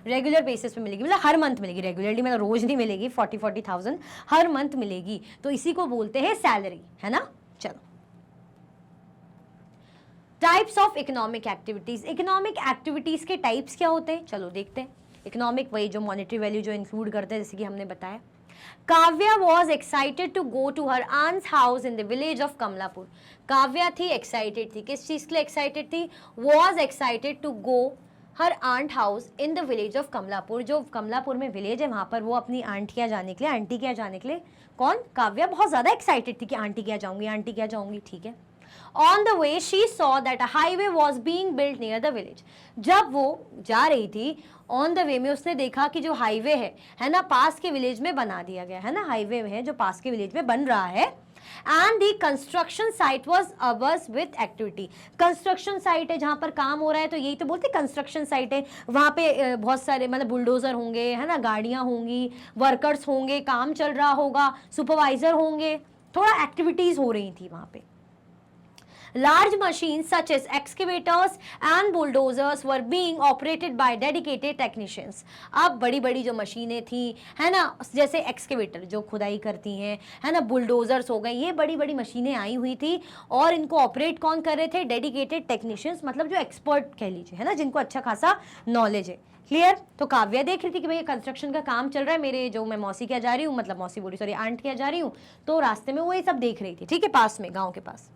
A: रेगुलर बेसिस पे मिलेगी, मतलब हर मंथ मिलेगी, रेगुलरली मतलब रोज नहीं मिलेगी, 40,000 हर मंथ मिलेगी, तो इसी को बोलते हैं सैलरी, है ना। चलो, types of economic activities. Economic activities के टाइप्स क्या होते हैं? चलो देखते हैं। इकोनॉमिक वही जो मॉनेटरी वैल्यू जो इंक्लूड करते हैं, जैसे कि हमने बताया। Kavya was excited to go to her aunt's house in the village of Kamalapur. Kavya थी एक्साइटेड थी, किस चीज के लिए एक्साइटेड थी? Was excited to go her aunt house in the village of Kamalapur. जो कमलापुर में विलेज है वहां पर वो अपनी आंटी के यहाँ जाने के लिए, कौन? काव्या बहुत ज्यादा एक्साइटेड थी कि आंटी के यहाँ जाऊंगी, ठीक है। On the way, she saw that a highway was being built near the village. जब वो जा रही थी, ऑन द वे में उसने देखा कि जो हाईवे है ना, पास के विलेज में बना दिया गया है ना, हाईवे है जो पास के विलेज में बन रहा है। And the construction site was abuzz with activity. Construction site है जहां पर काम हो रहा है, तो यही तो बोलते कंस्ट्रक्शन साइट है। वहां पे बहुत सारे मतलब बुलडोजर होंगे, है ना, गाड़ियां होंगी, वर्कर्स होंगे, काम चल रहा होगा, सुपरवाइजर होंगे, थोड़ा एक्टिविटीज हो रही थी वहां पे। Large machines such as excavators and bulldozers were being operated by dedicated technicians. अब बड़ी बड़ी जो मशीनें थी, है ना, जैसे एक्सकेवेटर जो खुदाई करती हैं, है ना, बुलडोजर्स हो गए, ये बड़ी बड़ी मशीनें आई हुई थी, और इनको ऑपरेट कौन कर रहे थे? डेडिकेटेड टेक्नीशियंस, मतलब जो एक्सपर्ट कह लीजिए, है ना, जिनको अच्छा खासा नॉलेज है। क्लियर? तो काव्या देख रही थी कि भाई कंस्ट्रक्शन का काम चल रहा है, मेरे जो मैं मौसी के यहाँ जा रही हूँ, मतलब मौसी बोली सॉरी आंट के यहाँ जा रही हूँ, तो रास्ते में वो ये सब देख रही थी, ठीक है, पास में, गाँव के पास।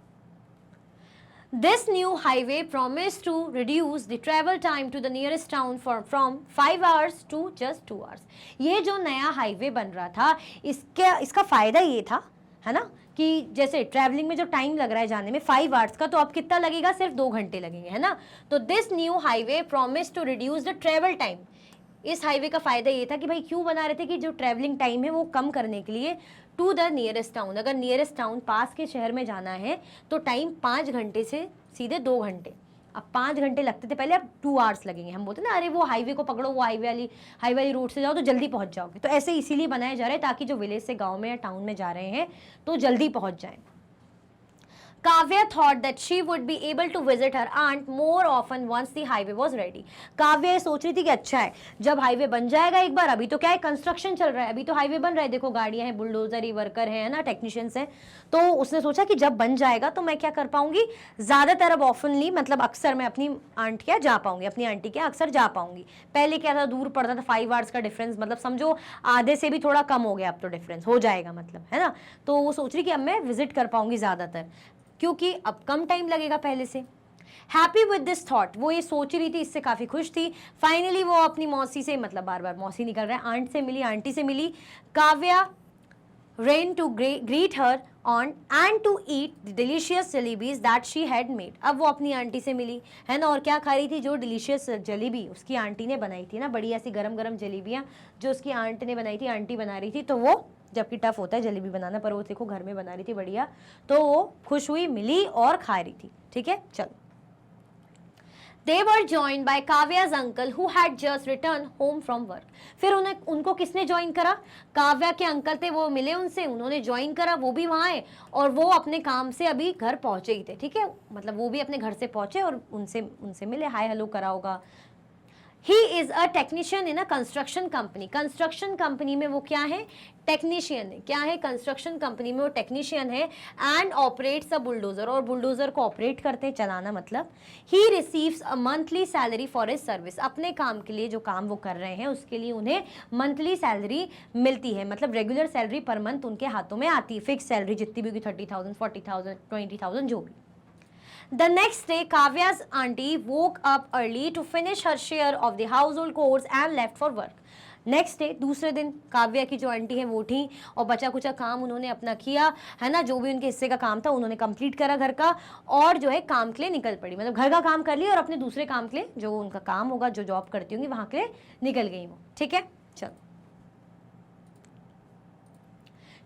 A: This new highway promised to reduce the travel time to the nearest town from 5 hours to just 2 hours. ये जो नया हाईवे बन रहा था, इसका फायदा ये था, है ना, कि जैसे ट्रैवलिंग में जो टाइम लग रहा है जाने में 5 आवर्स का, तो अब कितना लगेगा, सिर्फ 2 घंटे लगेंगे, है ना। तो this new highway promise to reduce the travel time. इस हाईवे का फायदा ये था कि भाई क्यों बना रहे थे कि जो ट्रैवलिंग टाइम है वो कम करने के लिए, टू द नियरेस्ट टाउन, अगर नियरेस्ट टाउन पास के शहर में जाना है तो टाइम 5 घंटे से सीधे 2 घंटे। अब 5 घंटे लगते थे पहले, अब 2 आवर्स लगेंगे। हम बोलते ना अरे वो हाईवे को पकड़ो, वो हाईवे वाली रोड से जाओ तो जल्दी पहुंच जाओगे, तो ऐसे इसीलिए बनाया जा रहा है ताकि जो विलेज से गाँव में या टाउन में जा रहे हैं तो जल्दी पहुंच जाए। Kavya thought that she would be able to visit her aunt more often once the highway was ready. Kavya ये सोच रही थी कि अच्छा है जब हाईवे बन जाएगा एक बार, अभी तो क्या है कंस्ट्रक्शन चल रहा है, अभी तो हाईवे बन रहा है, देखो गाड़ियां हैं, बुलडोजर ही वर्कर है ना, टेक्नीशियंस हैं, तो उसने सोचा कि जब बन जाएगा तो मैं क्या कर पाऊंगी, ज्यादातर अब ऑफनली मतलब अक्सर मैं अपनी आंट क्या जा पाऊंगी, अपनी आंटी क्या अक्सर जा पाऊंगी। पहले क्या था, दूर पड़ता था, 5 आवर्स का डिफरेंस, मतलब समझो आधे से भी थोड़ा कम हो गया, अब तो डिफरेंस हो जाएगा मतलब, है ना। तो वो सोच रही कि अब मैं विजिट कर पाऊंगी ज्यादातर, क्योंकि अब कम टाइम लगेगा पहले से। हैप्पी विद दिस थॉट, वो ये सोच रही थी, इससे काफी खुश थी। फाइनली वो अपनी मौसी से, मतलब बार बार मौसी निकल रहा है, आंट से मिली, आंटी से मिली। Kavya ran to greet her aunt and to eat the delicious jalebis that she had made. अब वो अपनी आंटी से मिली, है ना, और क्या खा रही थी, जो डिलीशियस जलेबी उसकी आंटी ने बनाई थी ना, बढ़िया सी गरम गरम जलेबियाँ जो उसकी आंट ने बनाई थी, आंटी बना रही थी, तो वो जबकि टफ होता है जलेबी बनाना, पर वो देखो घर में बना रही थी बढ़िया, तो वो खुश हुई, मिली और खा रही थी। ठीक है, चलो। They were joined by Kavya's uncle who had just returned home from work. फिर उनको किसने ज्वाइन करा, काव्या के अंकल थे, वो मिले उनसे, उन्होंने ज्वाइन करा, वो भी वहाँ आए और वो अपने काम से अभी घर पहुंचे ही थे। ठीक है, मतलब वो भी अपने घर से पहुंचे और उनसे मिले, हाय हेलो करा होगा। He is a technician in a construction company. Construction company में वो क्या है, टेक्नीशियन है। क्या है, कंस्ट्रक्शन कंपनी में वो टेक्नीशियन है। एंड ऑपरेट्स अ बुलडोजर, और बुलडोजर को ऑपरेट करते हैं, चलाना मतलब। He receives a monthly salary for his service. अपने काम के लिए जो काम वो कर रहे हैं उसके लिए उन्हें मंथली सैलरी मिलती है, मतलब रेगुलर सैलरी पर मंथ उनके हाथों में आती है, फिक्स सैलरी जितनी भी होगी, 30,000, 40,000, 20,000 जो भी। The next day, Kavya's auntie woke up early to finish her share of the household chores and left for work. Next day, दूसरे दिन, काव्या की जो आंटी है वो उठी और बचा कुचा काम उन्होंने अपना किया, है ना, जो भी उनके हिस्से का काम था उन्होंने कंप्लीट करा घर का, और जो है काम के लिए निकल पड़ी, मतलब घर का काम कर लिया और अपने दूसरे काम के लिए, जो उनका काम होगा, जो जॉब करती होंगी वहां के लिए निकल गई वो। ठीक है, चलो।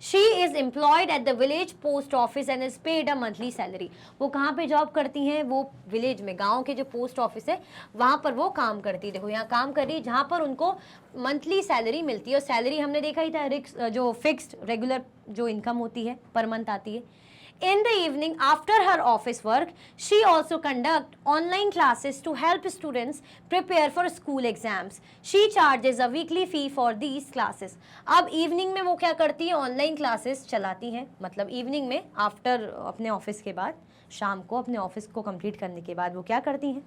A: She is employed at the village post office and is paid a monthly salary. वो कहाँ पे जॉब करती हैं, वो विलेज में, गांव के जो पोस्ट ऑफिस है वहाँ पर वो काम करती है। देखो यहाँ काम कर रही है जहाँ पर उनको मंथली सैलरी मिलती है, और सैलरी हमने देखा ही था, जो फिक्स्ड रेगुलर जो इनकम होती है पर मंथ आती है। In the evening, after her office work, she also conduct online classes to help students prepare for school exams. She charges a weekly fee for these classes. अब evening में वो क्या करती है, ऑनलाइन क्लासेस चलाती हैं, मतलब इवनिंग में आफ्टर अपने ऑफिस के बाद, शाम को अपने ऑफिस को कंप्लीट करने के बाद वो क्या करती हैं,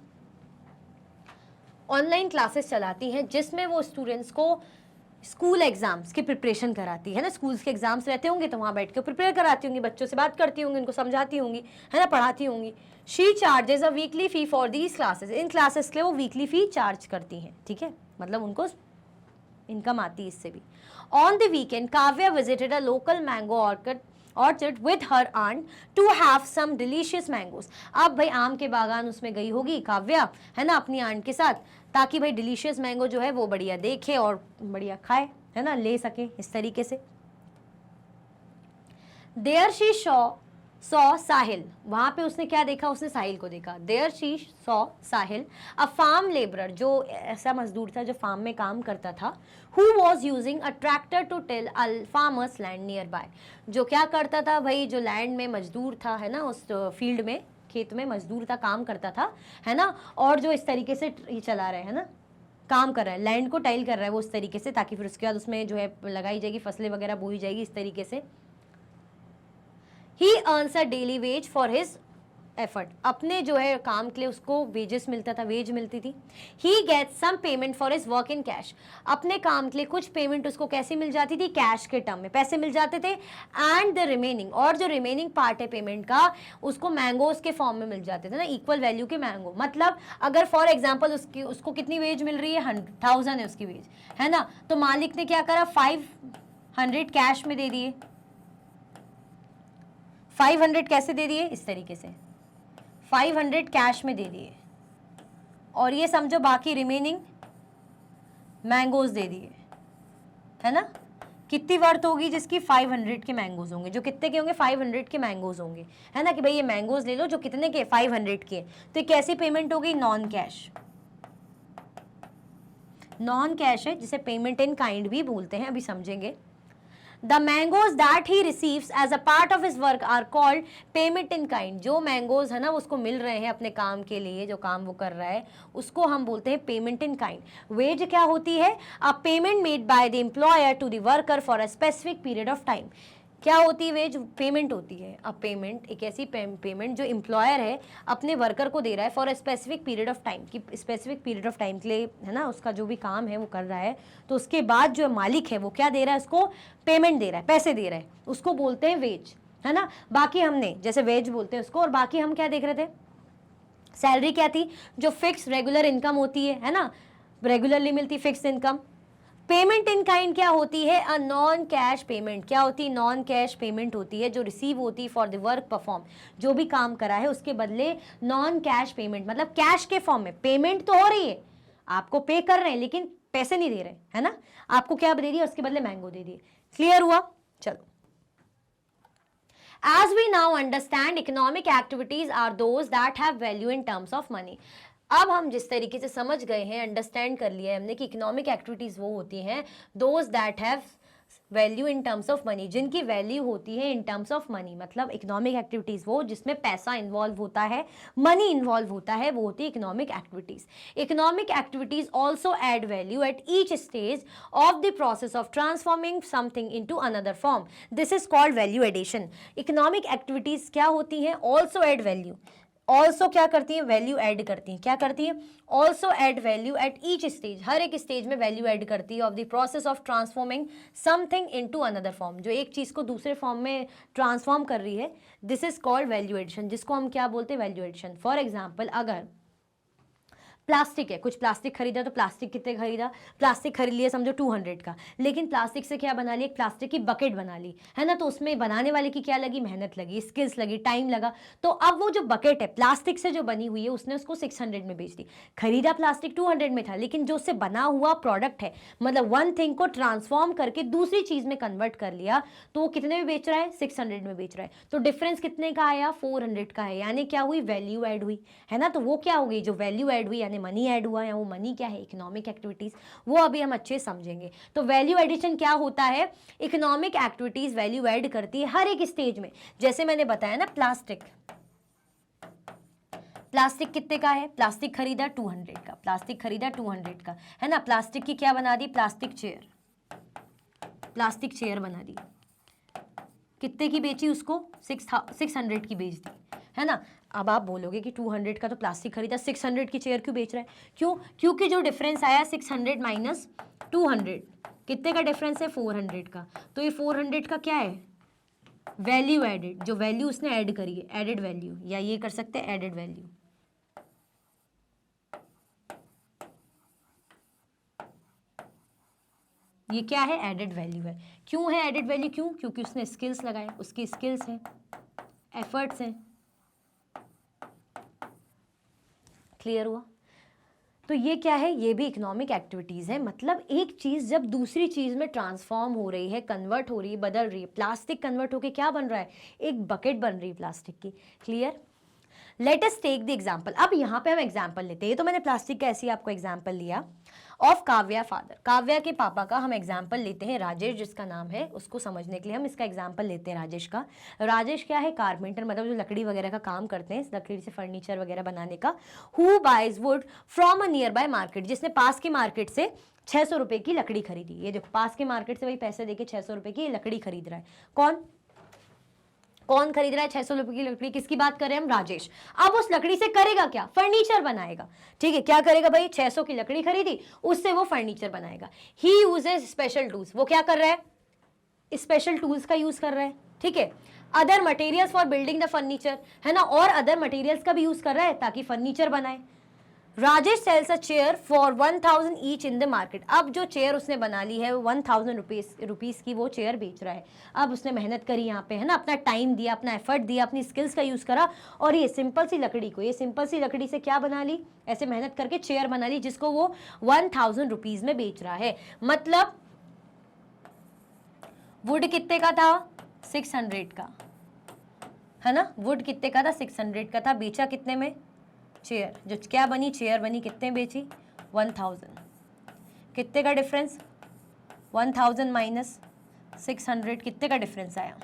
A: ऑनलाइन क्लासेस चलाती हैं, जिसमें वो स्टूडेंट्स को स्कूल एग्जाम्स की प्रिपरेशन कराती है ना। स्कूल्स के एग्जाम्स रहते होंगे तो वहाँ बैठ के प्रिपेयर कराती होंगी, बच्चों से बात करती होंगी, उनको समझाती होंगी, है ना, पढ़ाती होंगी। She charges a weekly fee for these classes. In classes के लिए वो वीकली फी चार्ज करती हैं। ठीक है, मतलब उनको इनकम आती है इससे भी। On the weekend, Kavya visited a local mango orchard with her aunt to have some delicious mangoes. अब भाई आम के बागान उसमें गई होगी काव्या, है ना, अपनी आंट के साथ, ताकि भाई डिलीशियस मैंगो जो है वो बढ़िया देखे और बढ़िया खाए, है ना, ले सके इस तरीके से। देयर शी सॉ साहिल, वहां पे उसने क्या देखा, उसने साहिल को देखा। There she saw Sahil, a farm labourer, जो ऐसा मजदूर था जो फार्म में काम करता था, who was using a tractor to till a farmer's land nearby. जो क्या करता था भाई, जो लैंड में मजदूर था, है ना, उस फील्ड में, खेत में मजदूर था, काम करता था, है ना, और जो इस तरीके से ये चला रहा है ना, काम कर रहा है, लैंड को टाइल कर रहा है वो इस तरीके से, ताकि फिर उसके बाद उसमें जो है लगाई जाएगी, फसलें वगैरह बोई जाएगी इस तरीके से। He earns a daily wage for his effort. अपने जो है काम के लिए उसको वेजेस मिलता था, वेज मिलती थी। He gets some payment for his work in cash. अपने काम के लिए कुछ पेमेंट उसको कैसे मिल जाती थी, कैश के टर्म में पैसे मिल जाते थे। एंड द रिमेनिंग, और जो रिमेनिंग पार्ट है पेमेंट का, उसको मैंगोज के फॉर्म में मिल जाते थे ना, इक्वल वैल्यू के मैंगो। मतलब अगर फॉर एग्जाम्पल उसको कितनी वेज मिल रही है, 100,000 है उसकी वेज, है ना, तो मालिक ने क्या करा, 500 कैश में दे दिए, 500 कैसे दे दिए, इस तरीके से 500 कैश में दे दिए, और ये समझो बाकी रिमेनिंग मैंगोज दे दिए, है ना। कितनी वर्थ होगी जिसकी 500 के मैंगोज होंगे, जो कितने के होंगे 500 के मैंगोज होंगे, है ना, कि भाई ये मैंगोज ले लो जो कितने के 500 के। तो ये कैसी पेमेंट होगी, नॉन कैश, नॉन कैश है जिसे पेमेंट इन काइंड भी बोलते हैं, अभी समझेंगे। The mangoes that he receives as a part of his work are called payment in kind. जो मैंगोज है ना उसको मिल रहे हैं अपने काम के लिए, जो काम वो कर रहा है उसको हम बोलते हैं पेमेंट इन काइंड। वेज क्या होती है, a payment made by the employer to the worker for a specific period of time. क्या होती है वेज, पेमेंट होती है। अब पेमेंट एक ऐसी पेमेंट जो एम्प्लॉयर है अपने वर्कर को दे रहा है for a specific period of time, कि स्पेसिफिक पीरियड ऑफ टाइम के लिए, है ना, उसका जो भी काम है वो कर रहा है, तो उसके बाद जो मालिक है वो क्या दे रहा है, उसको पेमेंट दे रहा है, पैसे दे रहा है, उसको बोलते हैं वेज, है ना। बाकी हमने जैसे वेज बोलते हैं उसको, और बाकी हम क्या देख रहे थे, सैलरी क्या थी, जो फिक्स रेगुलर इनकम होती है ना, रेगुलरली मिलती fix income. Payment in kind क्या होती है, अ नॉन कैश पेमेंट। क्या होती है, नॉन कैश पेमेंट होती है जो रिसीव होती है फॉर द वर्क परफॉर्म, जो भी काम करा है उसके बदले नॉन कैश पेमेंट, मतलब कैश के फॉर्म में पेमेंट तो हो रही है, आपको पे कर रहे हैं लेकिन पैसे नहीं दे रहे, है ना, आपको क्या दे दिया, उसके बदले मैंगो दे दिए। क्लियर हुआ, चलो। As we now understand, economic activities are those that have value in terms of money. अब हम जिस तरीके से समझ गए हैं, अंडरस्टैंड कर लिया है हमने कि इकोनॉमिक एक्टिविटीज वो होती हैं those that have value in terms of money, जिनकी वैल्यू होती है इन टर्म्स ऑफ मनी। मतलब इकोनॉमिक एक्टिविटीज वो जिसमें पैसा इन्वॉल्व होता है, मनी इन्वॉल्व होता है, वो होती है economic activities. Economic activities also add value at each stage of the process of transforming something into another form, this is called value addition. Economic activities क्या होती हैं, ऑल्सो एड वैल्यू, ऑल्सो क्या करती है, वैल्यू ऐड करती है। क्या करती है, also add value at each stage, हर एक स्टेज में वैल्यू ऐड करती है of the process of transforming something into another form, जो एक चीज को दूसरे फॉर्म में ट्रांसफॉर्म कर रही है, this is called value addition, जिसको हम क्या बोलते हैं, वैल्यू एडिशन। फॉर एग्जाम्पल, अगर प्लास्टिक है, कुछ प्लास्टिक खरीदा, तो प्लास्टिक कितने खरीदा, प्लास्टिक खरीद लिया समझो 200 का, लेकिन प्लास्टिक से क्या बना ली, एक प्लास्टिक की बकेट बना ली, है ना। तो उसमें बनाने वाले की क्या लगी, मेहनत लगी, स्किल्स लगी, टाइम लगा। तो अब वो जो बकेट है प्लास्टिक से जो बनी हुई है उसने उसको 600 में बेच दी। खरीदा प्लास्टिक 200 में था, लेकिन जो उससे बना हुआ प्रोडक्ट है, मतलब वन थिंग को ट्रांसफॉर्म करके दूसरी चीज में कन्वर्ट कर लिया, तो वो कितने में बेच रहा है, 600 में बेच रहा है। तो डिफरेंस कितने का आया, 400 का है, यानी क्या हुई, वैल्यू ऐड हुई, है ना। तो वो क्या हो गई, जो वैल्यू ऐड हुई यानी मनी ऐड हुआ है, वो मनी क्या है, इकोनॉमिक एक्टिविटीज, वो अभी हम अच्छे समझेंगे। तो वैल्यू एडिशन क्या होता है, इकोनॉमिक एक्टिविटीज वैल्यू ऐड करती है हर एक स्टेज में। जैसे मैंने बताया ना, प्लास्टिक, प्लास्टिक कितने का है, प्लास्टिक खरीदा 200 का, प्लास्टिक खरीदा 200 का, है ना। प्लास्टिक की क्या बना दी, प्लास्टिक चेयर, प्लास्टिक चेयर बना दी, कितने की बेची उसको, 600 की बेच दी, है ना। अब आप बोलोगे कि 200 का तो प्लास्टिक खरीदा, 600 की चेयर क्यों बेच रहा है, क्यों, क्योंकि जो डिफरेंस आया 600 माइनस 200, कितने का डिफरेंस है, 400 का। तो ये 400 का क्या है, वैल्यू एडेड, जो वैल्यू उसने ऐड करी है, एडेड वैल्यू, या ये कर सकते हैं एडेड वैल्यू। ये क्या है, एडेड वैल्यू है। क्यों है एडेड वैल्यू, क्यों, क्योंकि उसने स्किल्स लगाए, उसकी स्किल्स हैं, एफर्ट्स हैं। क्लियर हुआ। तो ये क्या है, ये भी इकोनॉमिक एक्टिविटीज है। मतलब एक चीज जब दूसरी चीज में ट्रांसफॉर्म हो रही है, कन्वर्ट हो रही है, बदल रही है, प्लास्टिक कन्वर्ट होके क्या बन रहा है, एक बकेट बन रही है प्लास्टिक की। Clear. Let us take the example. अब यहाँ पे हम एग्जाम्पल लेते हैं, तो मैंने प्लास्टिक का ऐसे ही आपको एग्जाम्पल लिया ऑफ काव्या फादर, काव्या के पापा का हम एग्जाम्पल लेते हैं, राजेश जिसका नाम है, उसको समझने के लिए हम इसका एग्जाम्पल लेते हैं राजेश का। राजेश क्या है, कारपेंटर, मतलब जो लकड़ी वगैरह का काम करते हैं, लकड़ी से फर्नीचर वगैरह बनाने का। Who buys wood from a nearby market, जिसने पास की मार्केट से 600 रुपए की लकड़ी खरीदी। ये देखो, पास के मार्केट से वही पैसे देके 600 रुपए की लकड़ी खरीद रहा है। कौन कौन खरीद रहा है 600 रुपए की लकड़ी, किसकी बात कर रहे हैं हम, राजेश। अब उस लकड़ी से करेगा क्या, फर्नीचर बनाएगा। ठीक है, क्या करेगा भाई, 600 की लकड़ी खरीदी, उससे वो फर्नीचर बनाएगा। ही यूजेस स्पेशल टूल्स, वो क्या कर रहा है, स्पेशल टूल्स का यूज कर रहा है। ठीक है, other materials for building the furniture, है ना, और अदर मटेरियल्स का भी यूज कर रहा है ताकि फर्नीचर बनाए। Rajesh sells a chair for 1000 each in the market. अब जो चेयर उसने बना ली है 1000 रुपीज़ की वो चेयर बेच रहा है। अब उसने मेहनत करी यहाँ पे, है ना, अपना टाइम दिया, अपना एफर्ट दिया, अपनी स्किल्स का यूज़ करा, और ये सिंपल सी लकड़ी को, ये सिंपल सी लकड़ी से क्या बना ली, ऐसे मेहनत करके चेयर बना ली जिसको वो 1000 रुपीज़ में बेच रहा है। मतलब वुड कितने का था, 600 का, है ना, वुड कितने का था, 600 का था, बेचा कितने में, चेयर, जो क्या बनी, चेयर बनी, कितने बेची, 1000। कितने का डिफरेंस, 1000 माइनस 600, कितने का डिफरेंस आया,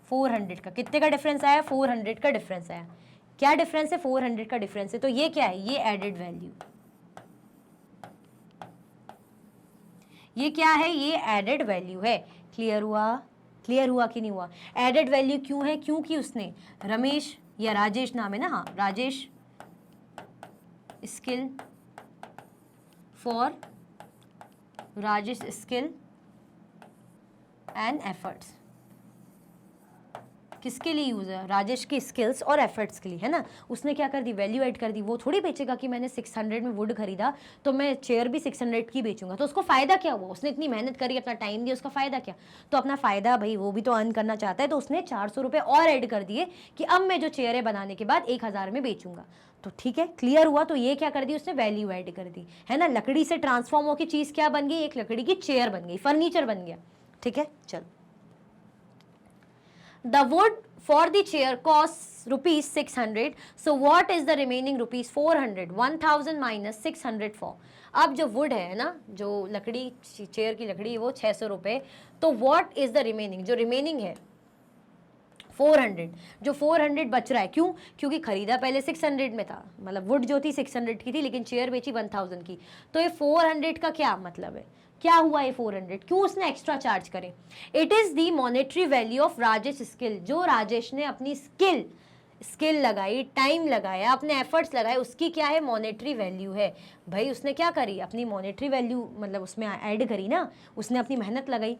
A: 400 का। कितने का डिफरेंस आया, 400 का डिफरेंस आया। क्या डिफरेंस है, 400 का डिफरेंस है। तो ये क्या है, ये एडेड वैल्यू, ये क्या है, ये एडेड वैल्यू है। क्लियर हुआ, क्लियर हुआ कि नहीं हुआ। एडेड वैल्यू क्यों है, क्योंकि उसने रमेश या राजेश नाम है ना, हाँ, Rajesh skill for Rajesh skill and efforts, किसके लिए यूज़ है, राजेश की स्किल्स और एफर्ट्स के लिए, है ना। उसने क्या कर दी, वैल्यू ऐड कर दी। वो थोड़ी बेचेगा कि मैंने 600 में वुड खरीदा तो मैं चेयर भी 600 की बेचूंगा, तो उसको फ़ायदा क्या हुआ, उसने इतनी मेहनत करी, अपना टाइम दिया, उसका फ़ायदा क्या। तो अपना फ़ायदा भाई वो भी तो अर्न करना चाहता है, तो उसने 400 रुपये और ऐड कर दिए कि अब मैं जो चेयरें बनाने के बाद 1000 में बेचूंगा। तो ठीक है, क्लियर हुआ। तो ये क्या कर दी, उसने वैल्यू ऐड कर दी, है ना। लकड़ी से ट्रांसफॉर्म होकर चीज़ क्या बन गई, एक लकड़ी की चेयर बन गई, फर्नीचर बन गया। ठीक है, चलो। The wood for the chair costs rupees 600. So what is the remaining rupees 400? 1000 minus 604. अब जो वुड है ना, जो लकड़ी, चेयर की लकड़ी, वो 600 रुपये। तो what is the remaining, जो रिमेनिंग है 400, जो 400 बच रहा है, क्यों, क्योंकि खरीदा पहले 600 में था, मतलब वुड जो थी 600 की थी, लेकिन चेयर बेची 1000 की। तो ये 400 का क्या मतलब है, क्या हुआ ये 400, क्यों उसने एक्स्ट्रा चार्ज करे। It is the monetary value of Rajesh skill, जो राजेश ने अपनी स्किल लगाई, टाइम लगाया, अपने एफर्ट्स लगाए, उसकी क्या है, मॉनेटरी वैल्यू है। भाई उसने क्या करी, अपनी मॉनेटरी वैल्यू मतलब उसमें ऐड करी ना, उसने अपनी मेहनत लगाई।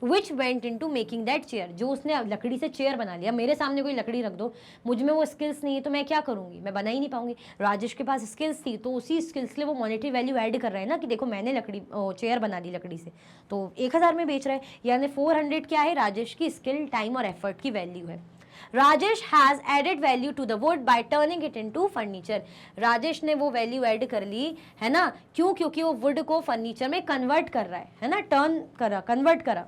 A: Which went into making that chair, जो उसने लकड़ी से चेयर बना लिया। मेरे सामने कोई लकड़ी रख दो, मुझ में वो स्किल्स नहीं है, तो मैं क्या करूँगी, मैं बना ही नहीं पाऊंगी। राजेश के पास स्किल्स थी, तो उसी स्किल्स के लिए वो मॉनेटरी वैल्यू ऐड कर रहे हैं ना, कि देखो मैंने लकड़ी चेयर बना ली लकड़ी से, तो 1000 में बेच रहे हैं। यानी 400 क्या है, राजेश की स्किल, टाइम और एफर्ट की वैल्यू है। Rajesh has added value to the wood by turning it into furniture. Rajesh ने वो वैल्यू ऐड कर ली, है ना, क्यों, क्योंकि वो वुड को फर्नीचर में कन्वर्ट कर रहा है ना, टर्न करा, कन्वर्ट करा।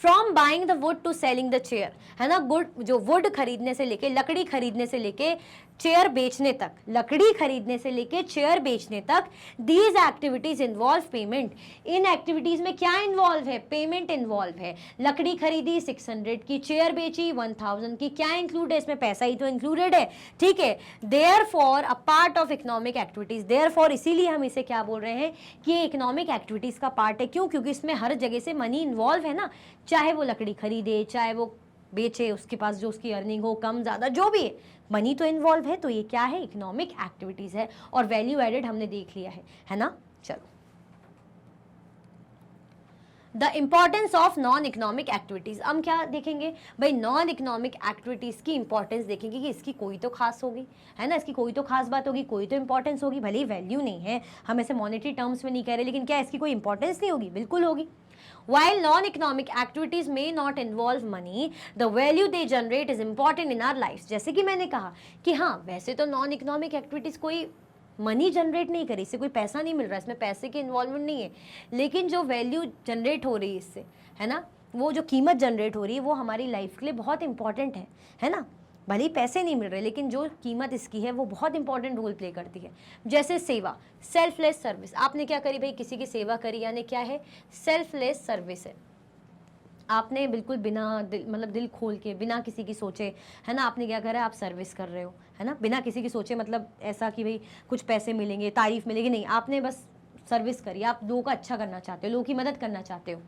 A: From buying the wood to selling the chair, है ना, जो वुड खरीदने से लेके, लकड़ी खरीदने से लेके चेयर बेचने तक, लकड़ी खरीदने से लेके चेयर बेचने तक, these activities involve payment. In activities में क्या इन्वॉल्व है, पेमेंट इन्वॉल्व है। लकड़ी खरीदी 600 की, चेयर बेची 1000 की, क्या इंक्लूड है इसमें, पैसा ही तो इंक्लूडेड है। ठीक है, therefore a part of economic activities, therefore इसीलिए हम इसे क्या बोल रहे हैं कि ये इकोनॉमिक एक्टिविटीज का पार्ट है। क्यों, क्योंकि इसमें हर जगह से मनी इन्वॉल्व है ना, चाहे वो लकड़ी खरीदे, चाहे वो बेचे, उसके पास जो उसकी अर्निंग हो, कम ज़्यादा जो भी है, मनी तो इन्वॉल्व है। तो ये क्या है, इकोनॉमिक एक्टिविटीज़ है, और वैल्यू एडेड हमने देख लिया है ना। चलो, the importance of non economic activities. हम क्या देखेंगे भाई, नॉन इकोनॉमिक एक्टिविटीज़ की इंपॉर्टेंस देखेंगे कि इसकी कोई तो खास होगी, है ना, इसकी कोई तो खास बात होगी, कोई तो इंपॉर्टेंस होगी। भले ही वैल्यू नहीं है, हम ऐसे मॉनेटरी टर्म्स में नहीं कह रहे, लेकिन क्या इसकी कोई इंपॉर्टेंस नहीं होगी, बिल्कुल होगी। While non-economic activities may not involve money, the value they generate is important in our lives. जैसे कि मैंने कहा कि हाँ, वैसे तो नॉन इकोनॉमिक एक्टिविटीज़ कोई मनी जनरेट नहीं करी, इससे कोई पैसा नहीं मिल रहा, इसमें पैसे की इन्वॉल्वमेंट नहीं है, लेकिन जो वैल्यू जनरेट हो रही है इससे, है ना, वो जो कीमत जनरेट हो रही है, वो हमारी लाइफ के लिए बहुत इंपॉर्टेंट है ना। भले ही पैसे नहीं मिल रहे, लेकिन जो कीमत इसकी है वो बहुत इंपॉर्टेंट रोल प्ले करती है। जैसे सेवा, सेल्फलेस सर्विस। आपने क्या करी भाई, किसी की सेवा करी, यानी क्या है, सेल्फलेस सर्विस है। आपने बिल्कुल बिना दिल, मतलब दिल खोल के, बिना किसी की सोचे, है ना, आपने क्या करा, आप सर्विस कर रहे हो, है ना, बिना किसी की सोचे, मतलब ऐसा कि भाई कुछ पैसे मिलेंगे, तारीफ मिलेगी, नहीं, आपने बस सर्विस करी, आप लोगों का अच्छा करना चाहते हो, लोगों की मदद करना चाहते हो।